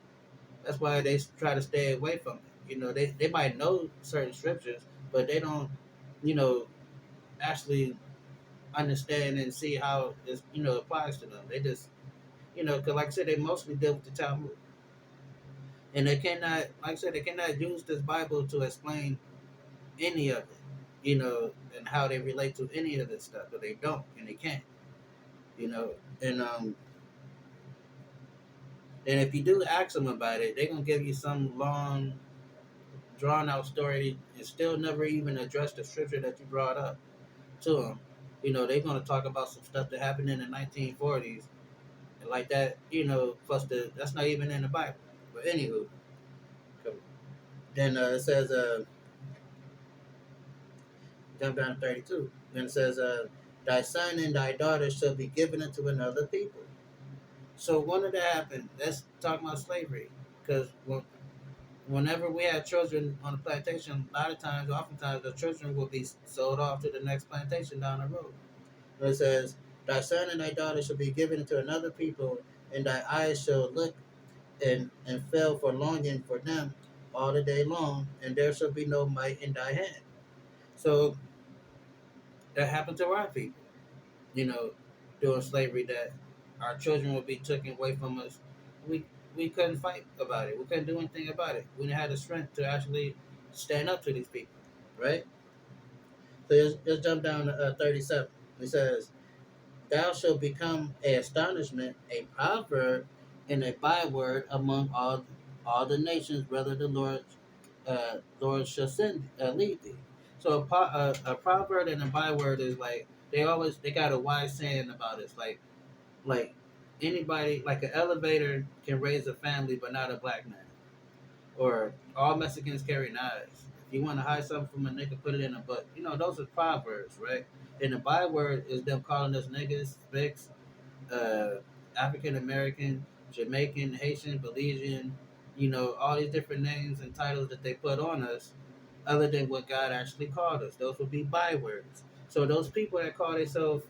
That's why they try to stay away from it. They might know certain scriptures, but they don't, you know, actually understand and see how it applies to them. They just, because like I said, they mostly deal with the Talmud, and they cannot, like I said, they cannot use this Bible to explain any of it, and how they relate to any of this stuff, but they don't, and they can't, you know, and and if you do ask them about it, they're gonna give you some long drawn out story and still never even address the scripture that you brought up to them. They're going to talk about some stuff that happened in the 1940s and like that, plus that's not even in the Bible. But anywho, then it says, jump down to 32. Then it says, thy son and thy daughter shall be given unto another people. So when did that happen? That's talking about slavery. Because whenever we had children on the plantation, a lot of times, oftentimes, the children will be sold off to the next plantation down the road. It says, thy son and thy daughter shall be given into another people, and thy eyes shall look and fail for longing for them all the day long, and there shall be no might in thy hand. So that happened to our people, you know, during slavery that our children would be taken away from us. We we couldn't fight about it. We couldn't do anything about it. We didn't have the strength to actually stand up to these people, right? So let's jump down to 37. It says, "Thou shalt become a astonishment, a proverb, and a byword among all the nations, whether the Lord shall send lead thee." So a proverb and a byword is like they got a wise saying about it. It's like anybody like an elevator can raise a family, but not a black man. Or all Mexicans carry knives. If you want to hide something from a nigga, put it in a butt. You know, those are proverbs, right? And the byword is them calling us niggas, spics, uh, African American, Jamaican, Haitian, Belizean, you know, all these different names and titles that they put on us, other than what God actually called us. Those would be bywords. So those people that call themselves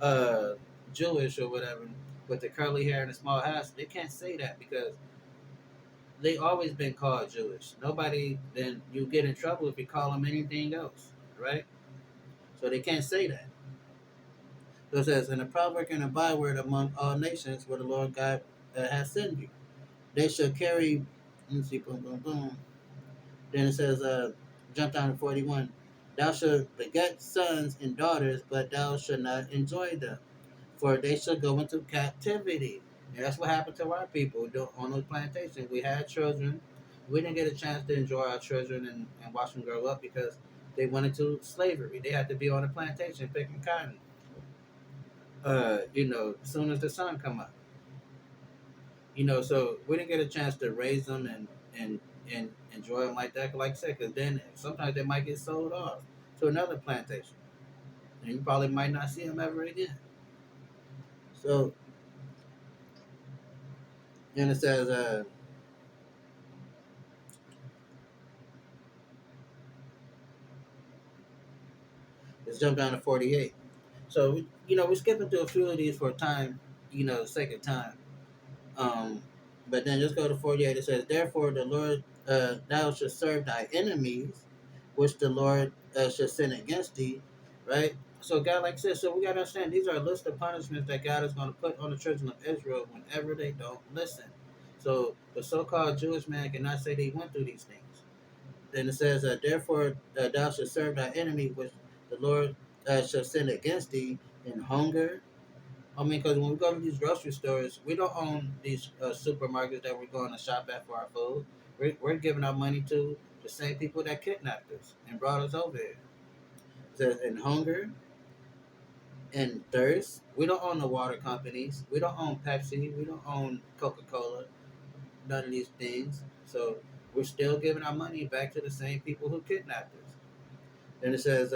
uh, Jewish or whatever, with the curly hair and the small house, they can't say that because they always been called Jewish. Nobody, then you get in trouble if you call them anything else, right? So they can't say that. So it says, "And a proverb and a byword among all nations where the Lord God has sent you. They shall carry," let me see, boom, boom, boom. Then it says, jump down to 41. "Thou shalt beget sons and daughters, but thou shalt not enjoy them, for they shall go into captivity." And that's what happened to our people on those plantations. We had children. We didn't get a chance to enjoy our children and watch them grow up because they went into slavery. They had to be on a plantation picking cotton. You know, as soon as the sun come up. You know, so we didn't get a chance to raise them and and enjoy them like that. Like I said, because then sometimes they might get sold off to another plantation, and you probably might not see them ever again. So then it says, let's jump down to 48. So you know, we're skipping through a few of these for time, you know, sake of time. Um, but then just go to 48. It says, "Therefore the Lord, thou shalt serve thy enemies, which the Lord shall send against thee." Right. So God, like I said, so we gotta understand these are a list of punishments that God is going to put on the children of Israel whenever they don't listen. So the so-called Jewish man cannot say they went through these things. Then it says, "Therefore thou shalt serve thy enemy, which the Lord shall send against thee in hunger." I mean, because when we go to these grocery stores, we don't own these supermarkets that we're going to shop at for our food. We're giving our money to the same people that kidnapped us and brought us over here. It says, "In hunger and thirst." We don't own the water companies. We don't own Pepsi. We don't own Coca Cola. None of these things. So we're still giving our money back to the same people who kidnapped us. Then it says,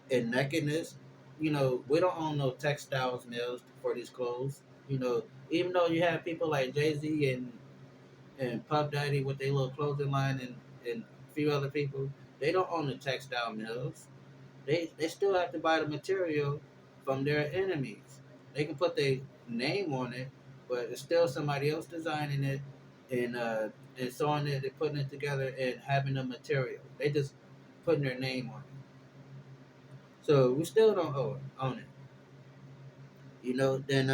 "In nakedness." You know, we don't own no textiles mills for these clothes. You know, even though you have people like Jay Z and Puff Daddy with their little clothing line and a few other people, they don't own the textile mills. They still have to buy the material from their enemies. They can put their name on it, but it's still somebody else designing it and uh and sewing it and putting it together and having the material. They just putting their name on it. So we still don't own it. You know, then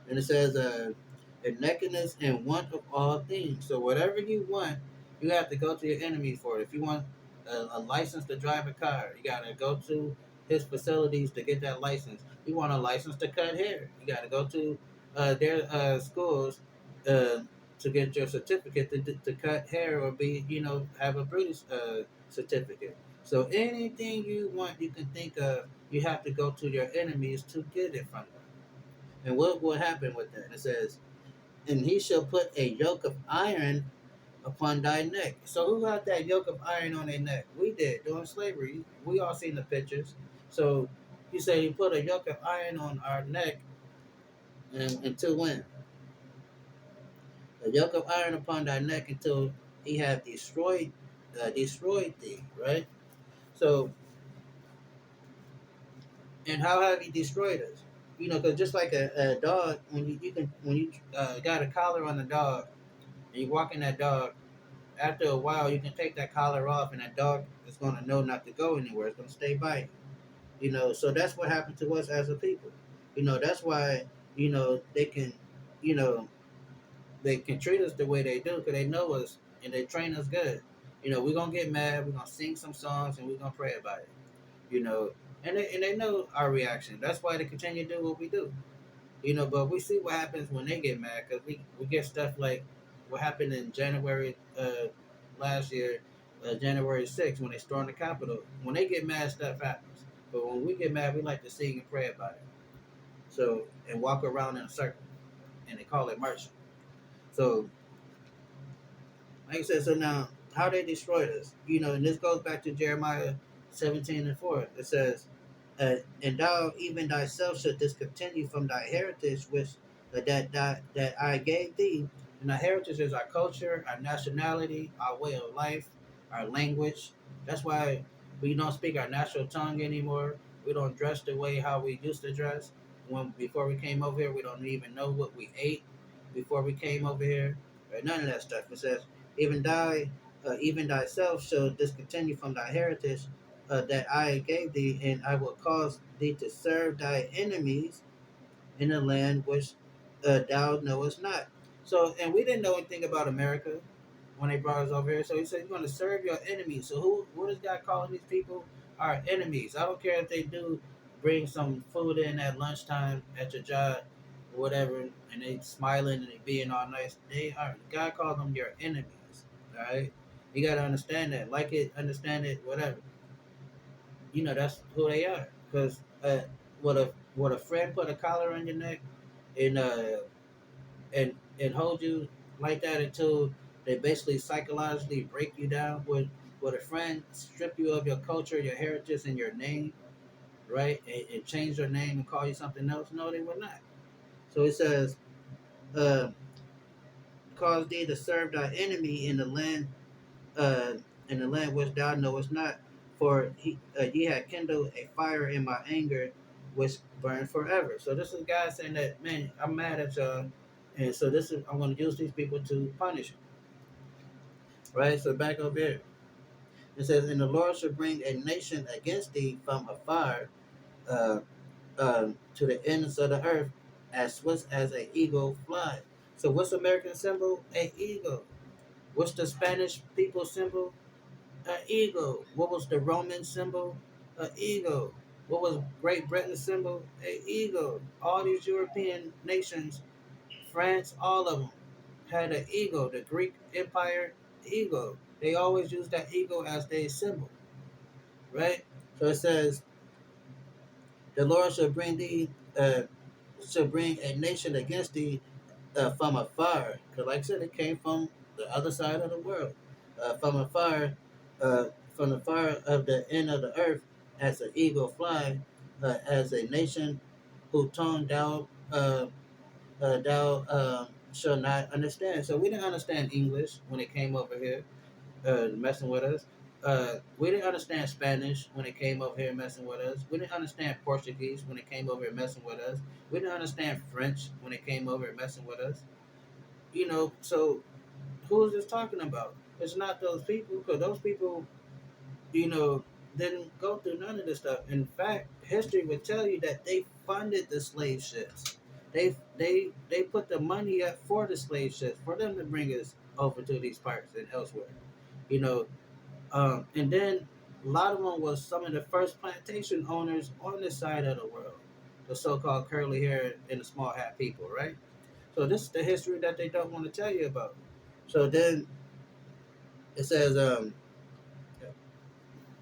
it says and nakedness and want of all things. So whatever you want, you have to go to your enemy for it. If you want a license to drive a car, you gotta go to his facilities to get that license. You want a license to cut hair, you gotta go to their schools uh, to get your certificate to cut hair or be, you know, have a British certificate. So anything you want, you can think of, you have to go to your enemies to get it from them. And what will happen with that? It says, "And he shall put a yoke of iron upon thy neck." So who got that yoke of iron on their neck? We did during slavery. We all seen the pictures. So he said he put a yoke of iron on our neck, and until when? A yoke of iron upon thy neck until he have destroyed thee, right? So, and how have he destroyed us? You know, because just like a dog, when you got a collar on the dog and you walk in that dog, after a while, you can take that collar off, and that dog is going to know not to go anywhere. It's going to stay by you. So that's what happened to us as a people. That's why they can, you know, they can treat us the way they do because they know us and they train us good. We're gonna get mad, we're gonna sing some songs, and we're gonna pray about it. You know, and they know our reaction. That's why they continue to do what we do. But we see what happens when they get mad because we get stuff like what happened in January last year, January 6th, when they stormed the Capitol. When they get mad, stuff happens. But when we get mad, we like to sing and pray about it. So and walk around in a circle, and they call it marching. So like I said, so now how they destroyed us, and this goes back to Jeremiah 17:4. It says, "And thou even thyself should discontinue from thy heritage, which that I gave thee." And our heritage is our culture, our nationality, our way of life, our language. That's why we don't speak our natural tongue anymore. We don't dress the way how we used to dress. When before we came over here, we don't even know what we ate before we came over here. Right? None of that stuff. It says, even thyself shall discontinue from thy heritage that I gave thee, and I will cause thee to serve thy enemies in a land which thou knowest not. So, and we didn't know anything about America when they brought us over here. So he said, "You're going to serve your enemies." So what is God calling these people? Our enemies. I don't care if they do bring some food in at lunchtime at your job, or whatever, and they smiling and they being all nice. They are God called them your enemies. All right, you got to understand that. Like it, understand it, whatever. That's who they are. Because would a friend put a collar on your neck and hold you like that until they basically psychologically break you down? Would a friend strip you of your culture, your heritage, and your name, right? And change your name and call you something else? No, they would not. So it says, uh, "Cause thee to serve thy enemy uh, in the land which thou knowest not, for ye had kindled a fire in my anger, which burned forever." So this is God saying that, man, I'm mad at y'all, and so I'm going to use these people to punish you, right? So back up here, it says, "And the Lord shall bring a nation against thee from afar, uh, to the ends of the earth, as swift as an eagle fly." So what's American symbol? A eagle. What's the Spanish people symbol? An eagle. What was the Roman symbol? An eagle. What was Great Britain's symbol? An eagle. All these European nations, France, all of them had an eagle. The Greek Empire, eagle. They always use that eagle as their symbol, right? So it says, "The Lord shall bring thee, shall bring a nation against thee from afar." Because, like I said, it came from the other side of the world, from afar, uh, from the far of the end of the earth, as an eagle fly, as a nation who tongue thou shall not understand. So we didn't understand English when it came over here, messing with us. We didn't understand Spanish when it came over here messing with us. We didn't understand Portuguese when it came over here messing with us. We didn't understand French when it came over here messing with us. So who is this talking about? It's not those people, because those people, you know, didn't go through none of this stuff. In fact, history would tell you that they funded the slave ships. They put the money up for the slave ships for them to bring us over to these parts and elsewhere. You know, and then a lot of them was some of the first plantation owners on this side of the world, the so-called curly hair and the small hat people, right? So this is the history that they don't want to tell you about. So then it says,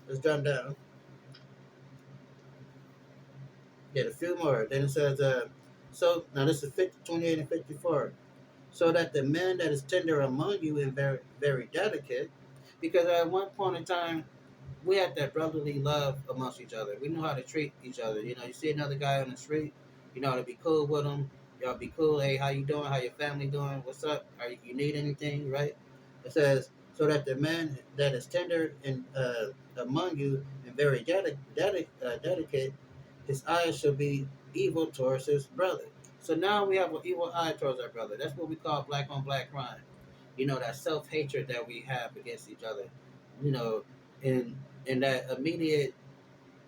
let's jump down. Get a few more. Then it says, so now this is 28 and 54. "So that the man that is tender among you and very, very delicate," because at one point in time, we had that brotherly love amongst each other. We knew how to treat each other. You see another guy on the street, you know how to be cool with him. Y'all be cool. Hey, how you doing? How your family doing? What's up? You need anything? Right? It says, "So that the man that is tender and among you and very delicate, his eyes shall be evil towards his brother." So now we have an evil eye towards our brother. That's what we call black on black crime. That self hatred that we have against each other. You know, and that immediate,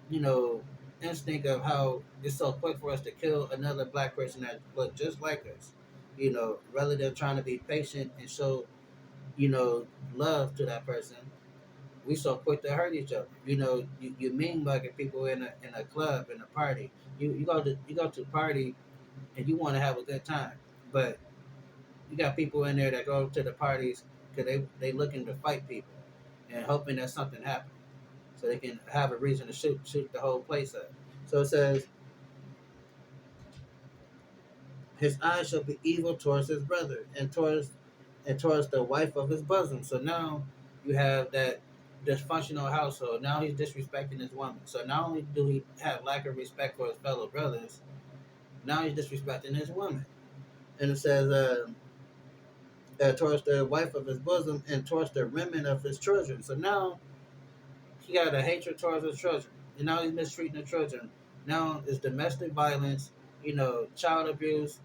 you know, instinct of how it's so quick for us to kill another black person that look just like us. Rather than trying to be patient and show, you know, love to that person, we so quick to hurt each other. You mean mugging people in a club, in a party. You go to a party and you want to have a good time, but you got people in there that go to the parties because they looking to fight people and hoping that something happens so they can have a reason to shoot the whole place up. So it says, his eyes shall be evil towards his brother and towards the wife of his bosom. So now you have that dysfunctional household. Now he's disrespecting his woman. So not only do he have lack of respect for his fellow brothers, now he's disrespecting his woman. And it says, towards the wife of his bosom and towards the remnant of his children. So now he got a hatred towards his children. And now he's mistreating the children. Now it's domestic violence, child abuse,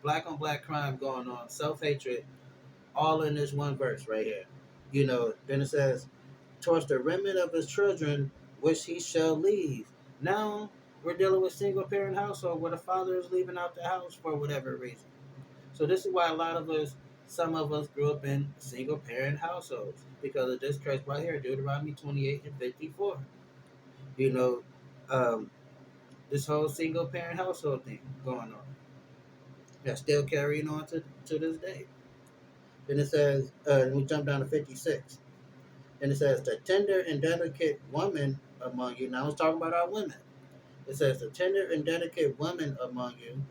black on black crime going on, self hatred, all in this one verse right here. Then it says, towards the remnant of his children, which he shall leave. Now we're dealing with single parent household where the father is leaving out the house for whatever reason. So this is why some of us grew up in single parent households because of this curse right here, Deuteronomy 28 and 54. You know, um, this whole single parent household thing going on that's still carrying on to this day. Then it says, we jump down to 56. And it says, the tender and delicate woman among you. Now it's talking about our women. It says, the tender and delicate woman among you,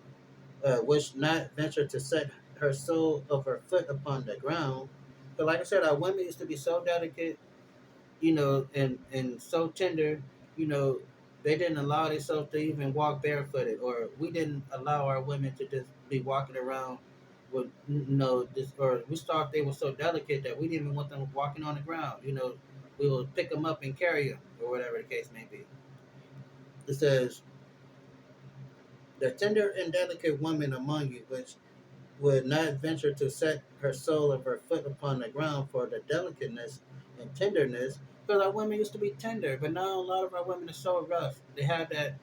which not venture to set her sole of her foot upon the ground. But like I said, our women used to be so delicate, and so tender, you know, they didn't allow themselves to even walk barefooted, or we didn't allow our women to just be walking around with, this, or we thought they were so delicate that we didn't even want them walking on the ground. We would pick them up and carry them, or whatever the case may be. It says, the tender and delicate woman among you, which would not venture to set her sole of her foot upon the ground for the delicateness and tenderness. Because our women used to be tender, but now a lot of our women are so rough. They have that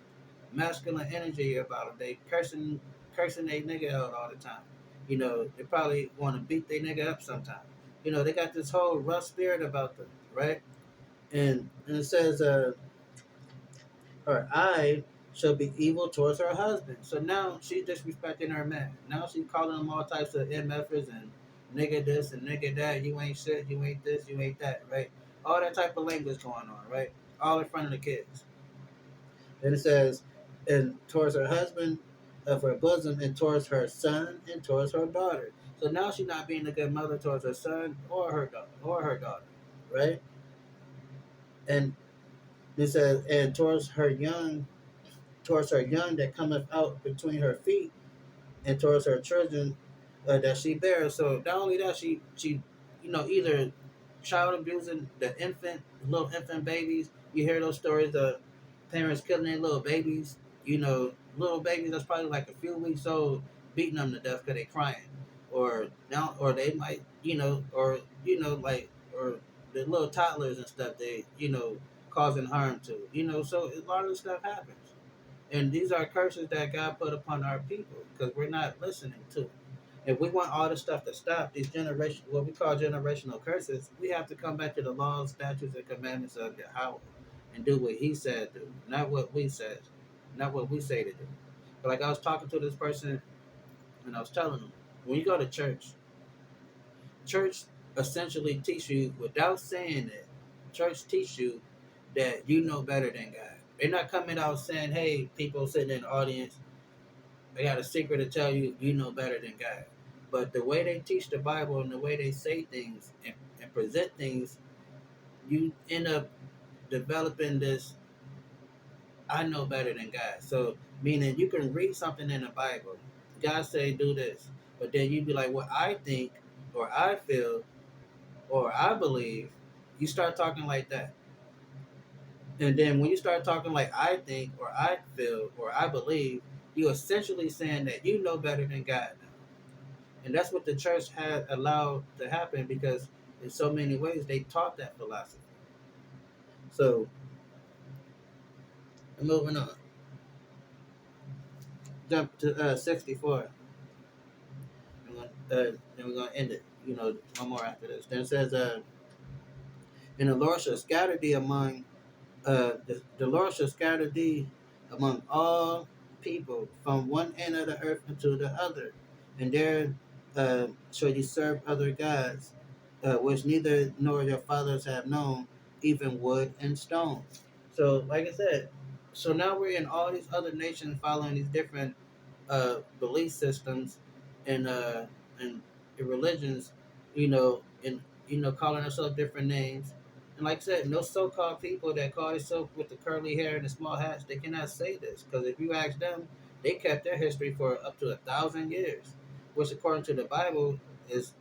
masculine energy about them. They cursing their nigga out all the time. They probably want to beat their nigga up sometimes. They got this whole rough spirit about them, right? And it says, her eye shall be evil towards her husband. So now she's disrespecting her man. Now she's calling him all types of MFers and nigga this and nigga that. You ain't shit, you ain't this, you ain't that, right? All that type of language going on, right? All in front of the kids. Then it says, and towards her husband of her bosom, and towards her son, and towards her daughter. So now she's not being a good mother towards her son or her daughter, right? And it says, and towards her young that cometh out between her feet, and towards her children that she bears. So not only that, she either child abusing the little infant babies. You hear those stories of parents killing their little babies. Little babies that's probably like a few weeks old, beating them to death because they crying, or they might like or the little toddlers and stuff they causing harm to. So a lot of this stuff happens. And these are curses that God put upon our people because we're not listening to it. If we want all this stuff to stop, these what we call generational curses, we have to come back to the laws, statutes, and commandments of Yahweh and do what He said do, not what we said, not what we say to do. But like I was talking to this person and I was telling them, when you go to church essentially teach you without saying it. Church teach you that you know better than God. They're not coming out saying, "Hey, people sitting in the audience, they got a secret to tell you. You know better than God." But the way they teach the Bible and the way they say things and present things, you end up developing this. I know better than God. So meaning you can read something in the Bible, God say do this, but then you be like, "Well, I think, or I feel, or I believe." You start talking like that. And then when you start talking like I think or I feel or I believe, you essentially saying that you know better than God now. And that's what the church had allowed to happen because in so many ways they taught that philosophy. So And moving on. Jump to 64. Then we're gonna end it. One more after this. Then it says, "And the Lord shall scatter thee among the Lord shall scatter thee among all people from one end of the earth unto the other, and there shall you serve other gods, which neither nor your fathers have known, even wood and stone." So, like I said, so now we're in all these other nations following these different belief systems and and religions, and calling ourselves different names. And like I said, no so-called people that call themselves with the curly hair and the small hats, they cannot say this because if you ask them, they kept their history for up to 1,000 years, which according to the Bible is,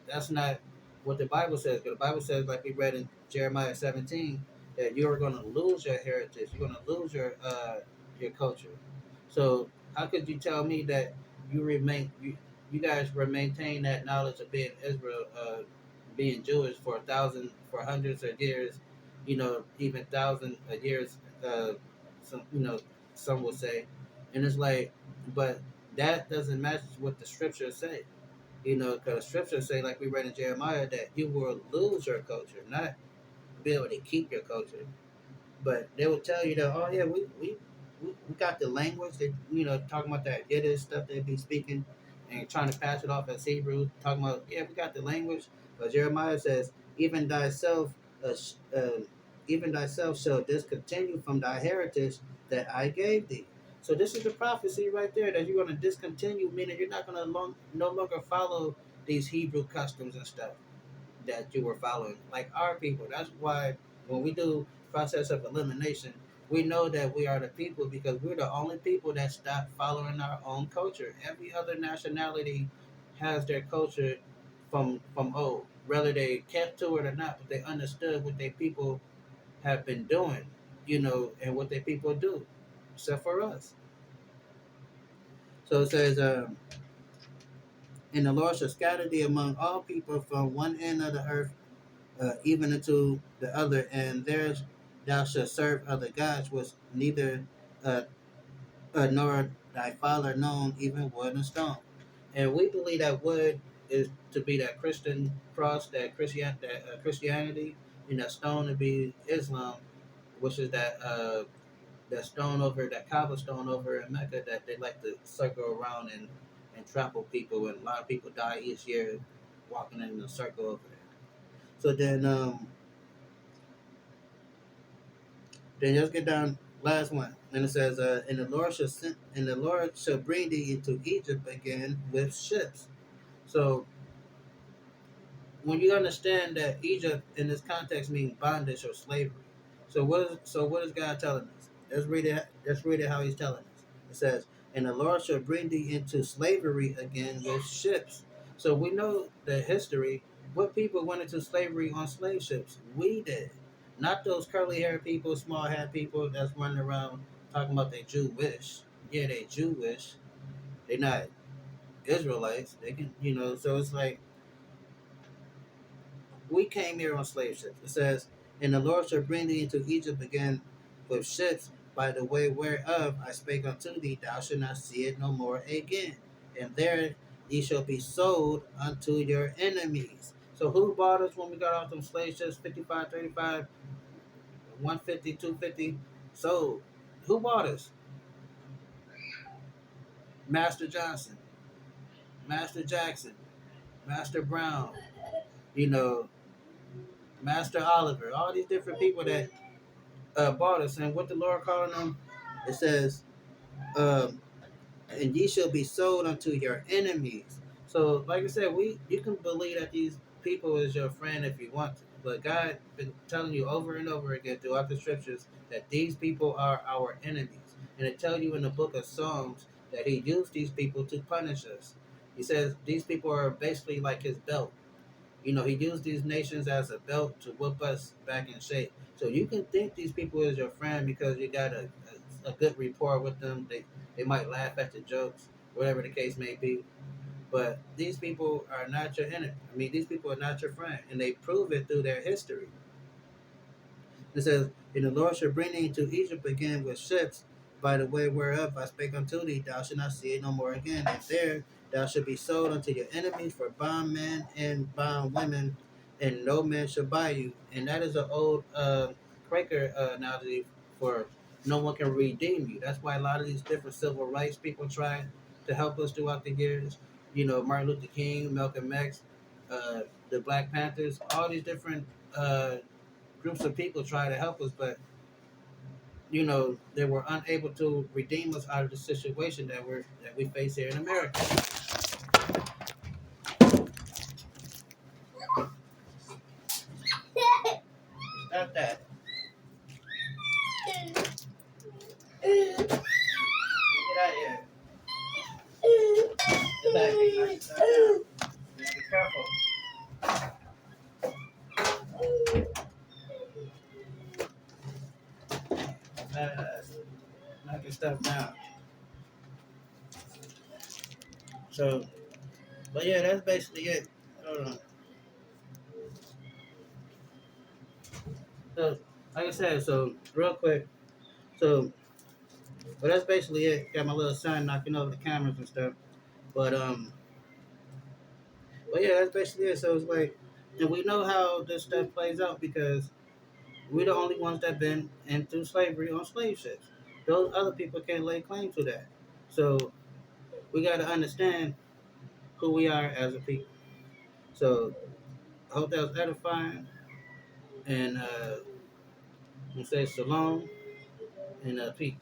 that's not what the Bible says. Because the Bible says, like we read in Jeremiah 17, that you are going to lose your heritage, you're going to lose your culture. So how could you tell me that you guys were maintaining that knowledge of being Israel, being Jewish for 1,000 for hundreds of years, even thousands of years, some some will say, and it's like, but that doesn't match what the scriptures say, because scriptures say, like we read in Jeremiah, that you will lose your culture, not be able to keep your culture. But they will tell you that, oh yeah, we got the language that, talking about that Yiddish stuff they be speaking and trying to pass it off as Hebrew, talking about, yeah, we got the language. But Jeremiah says, even thyself, uh, uh, even thyself shall discontinue from thy heritage that I gave thee. So this is the prophecy right there, that you're going to discontinue, meaning you're not going to no longer follow these Hebrew customs and stuff that you were following, like our people. That's why when we do process of elimination, we know that we are the people because we're the only people that stop following our own culture. Every other nationality has their culture from old, whether they kept to it or not, but they understood what their people have been doing, and what their people do, except for us. So it says, "And the Lord shall scatter thee among all people from one end of the earth even unto the other, and there thou shalt serve other gods, which neither uh, nor thy father known, even wood and stone." And we believe that wood is to be that Christian cross, that Christianity, and that stone to be Islam, which is that stone over that cobblestone over in Mecca that they like to circle around and trample people, and a lot of people die each year walking in a circle over there. So then just get down last one. And it says, and the Lord shall bring thee into Egypt again with ships. So when you understand that Egypt in this context means bondage or slavery. So what is God telling us? Let's read it how he's telling us. It says, "And the Lord shall bring thee into slavery again with ships." So we know the history. What people went into slavery on slave ships? We did. Not those curly haired people, small hat people that's running around talking about they Jewish. Yeah, they Jewish. They're not Israelites. They can, so it's like we came here on slave ships. It says, "And the Lord shall bring thee into Egypt again with ships, by the way whereof I spake unto thee, thou shalt not see it no more again. And there ye shall be sold unto your enemies." So who bought us when we got off them slave ships, 55, 35, 150, 250? Sold. Who bought us? Master Johnson, Master Jackson, Master Brown, you know, Master Oliver, all these different people that bought us. And what the Lord calling them, it says, um, "And ye shall be sold unto your enemies." So, like I said, you can believe that these people is your friend if you want to, but God been telling you over and over again throughout the scriptures that these people are our enemies, and it tell you in the book of Psalms that He used these people to punish us. He says these people are basically like His belt. He used these nations as a belt to whip us back in shape. So you can think these people is your friend because you got a good rapport with them. They might laugh at the jokes, whatever the case may be. But these people are not your enemy. I mean, these people are not your friend, and they prove it through their history. It says, and the Lord shall bring thee into Egypt again with ships, by the way whereof I spake unto thee, thou shalt not see it no more again. And there thou shalt be sold unto your enemies for bondmen and bondwomen, and no man shall buy you. And that is an old Quaker analogy for no one can redeem you. That's why a lot of these different civil rights people try to help us throughout the years. You know, Martin Luther King, Malcolm X, the Black Panthers, all these different groups of people try to help us, but you know they were unable to redeem us out of the situation that we face here in America. Stop that! Get out of here! Get back here! Stop now. Be careful. Uh, knocking stuff down. So, but yeah, that's basically it. Hold on. So, like I said, so real quick, so but that's basically it. Got my little son knocking over the cameras and stuff. But but yeah, that's basically it. So it's like, and we know how this stuff plays out because we're the only ones that been into slavery on slave ships. Those other people can't lay claim to that. So we got to understand who we are as a people. So I hope that was edifying, and we say shalom and peace.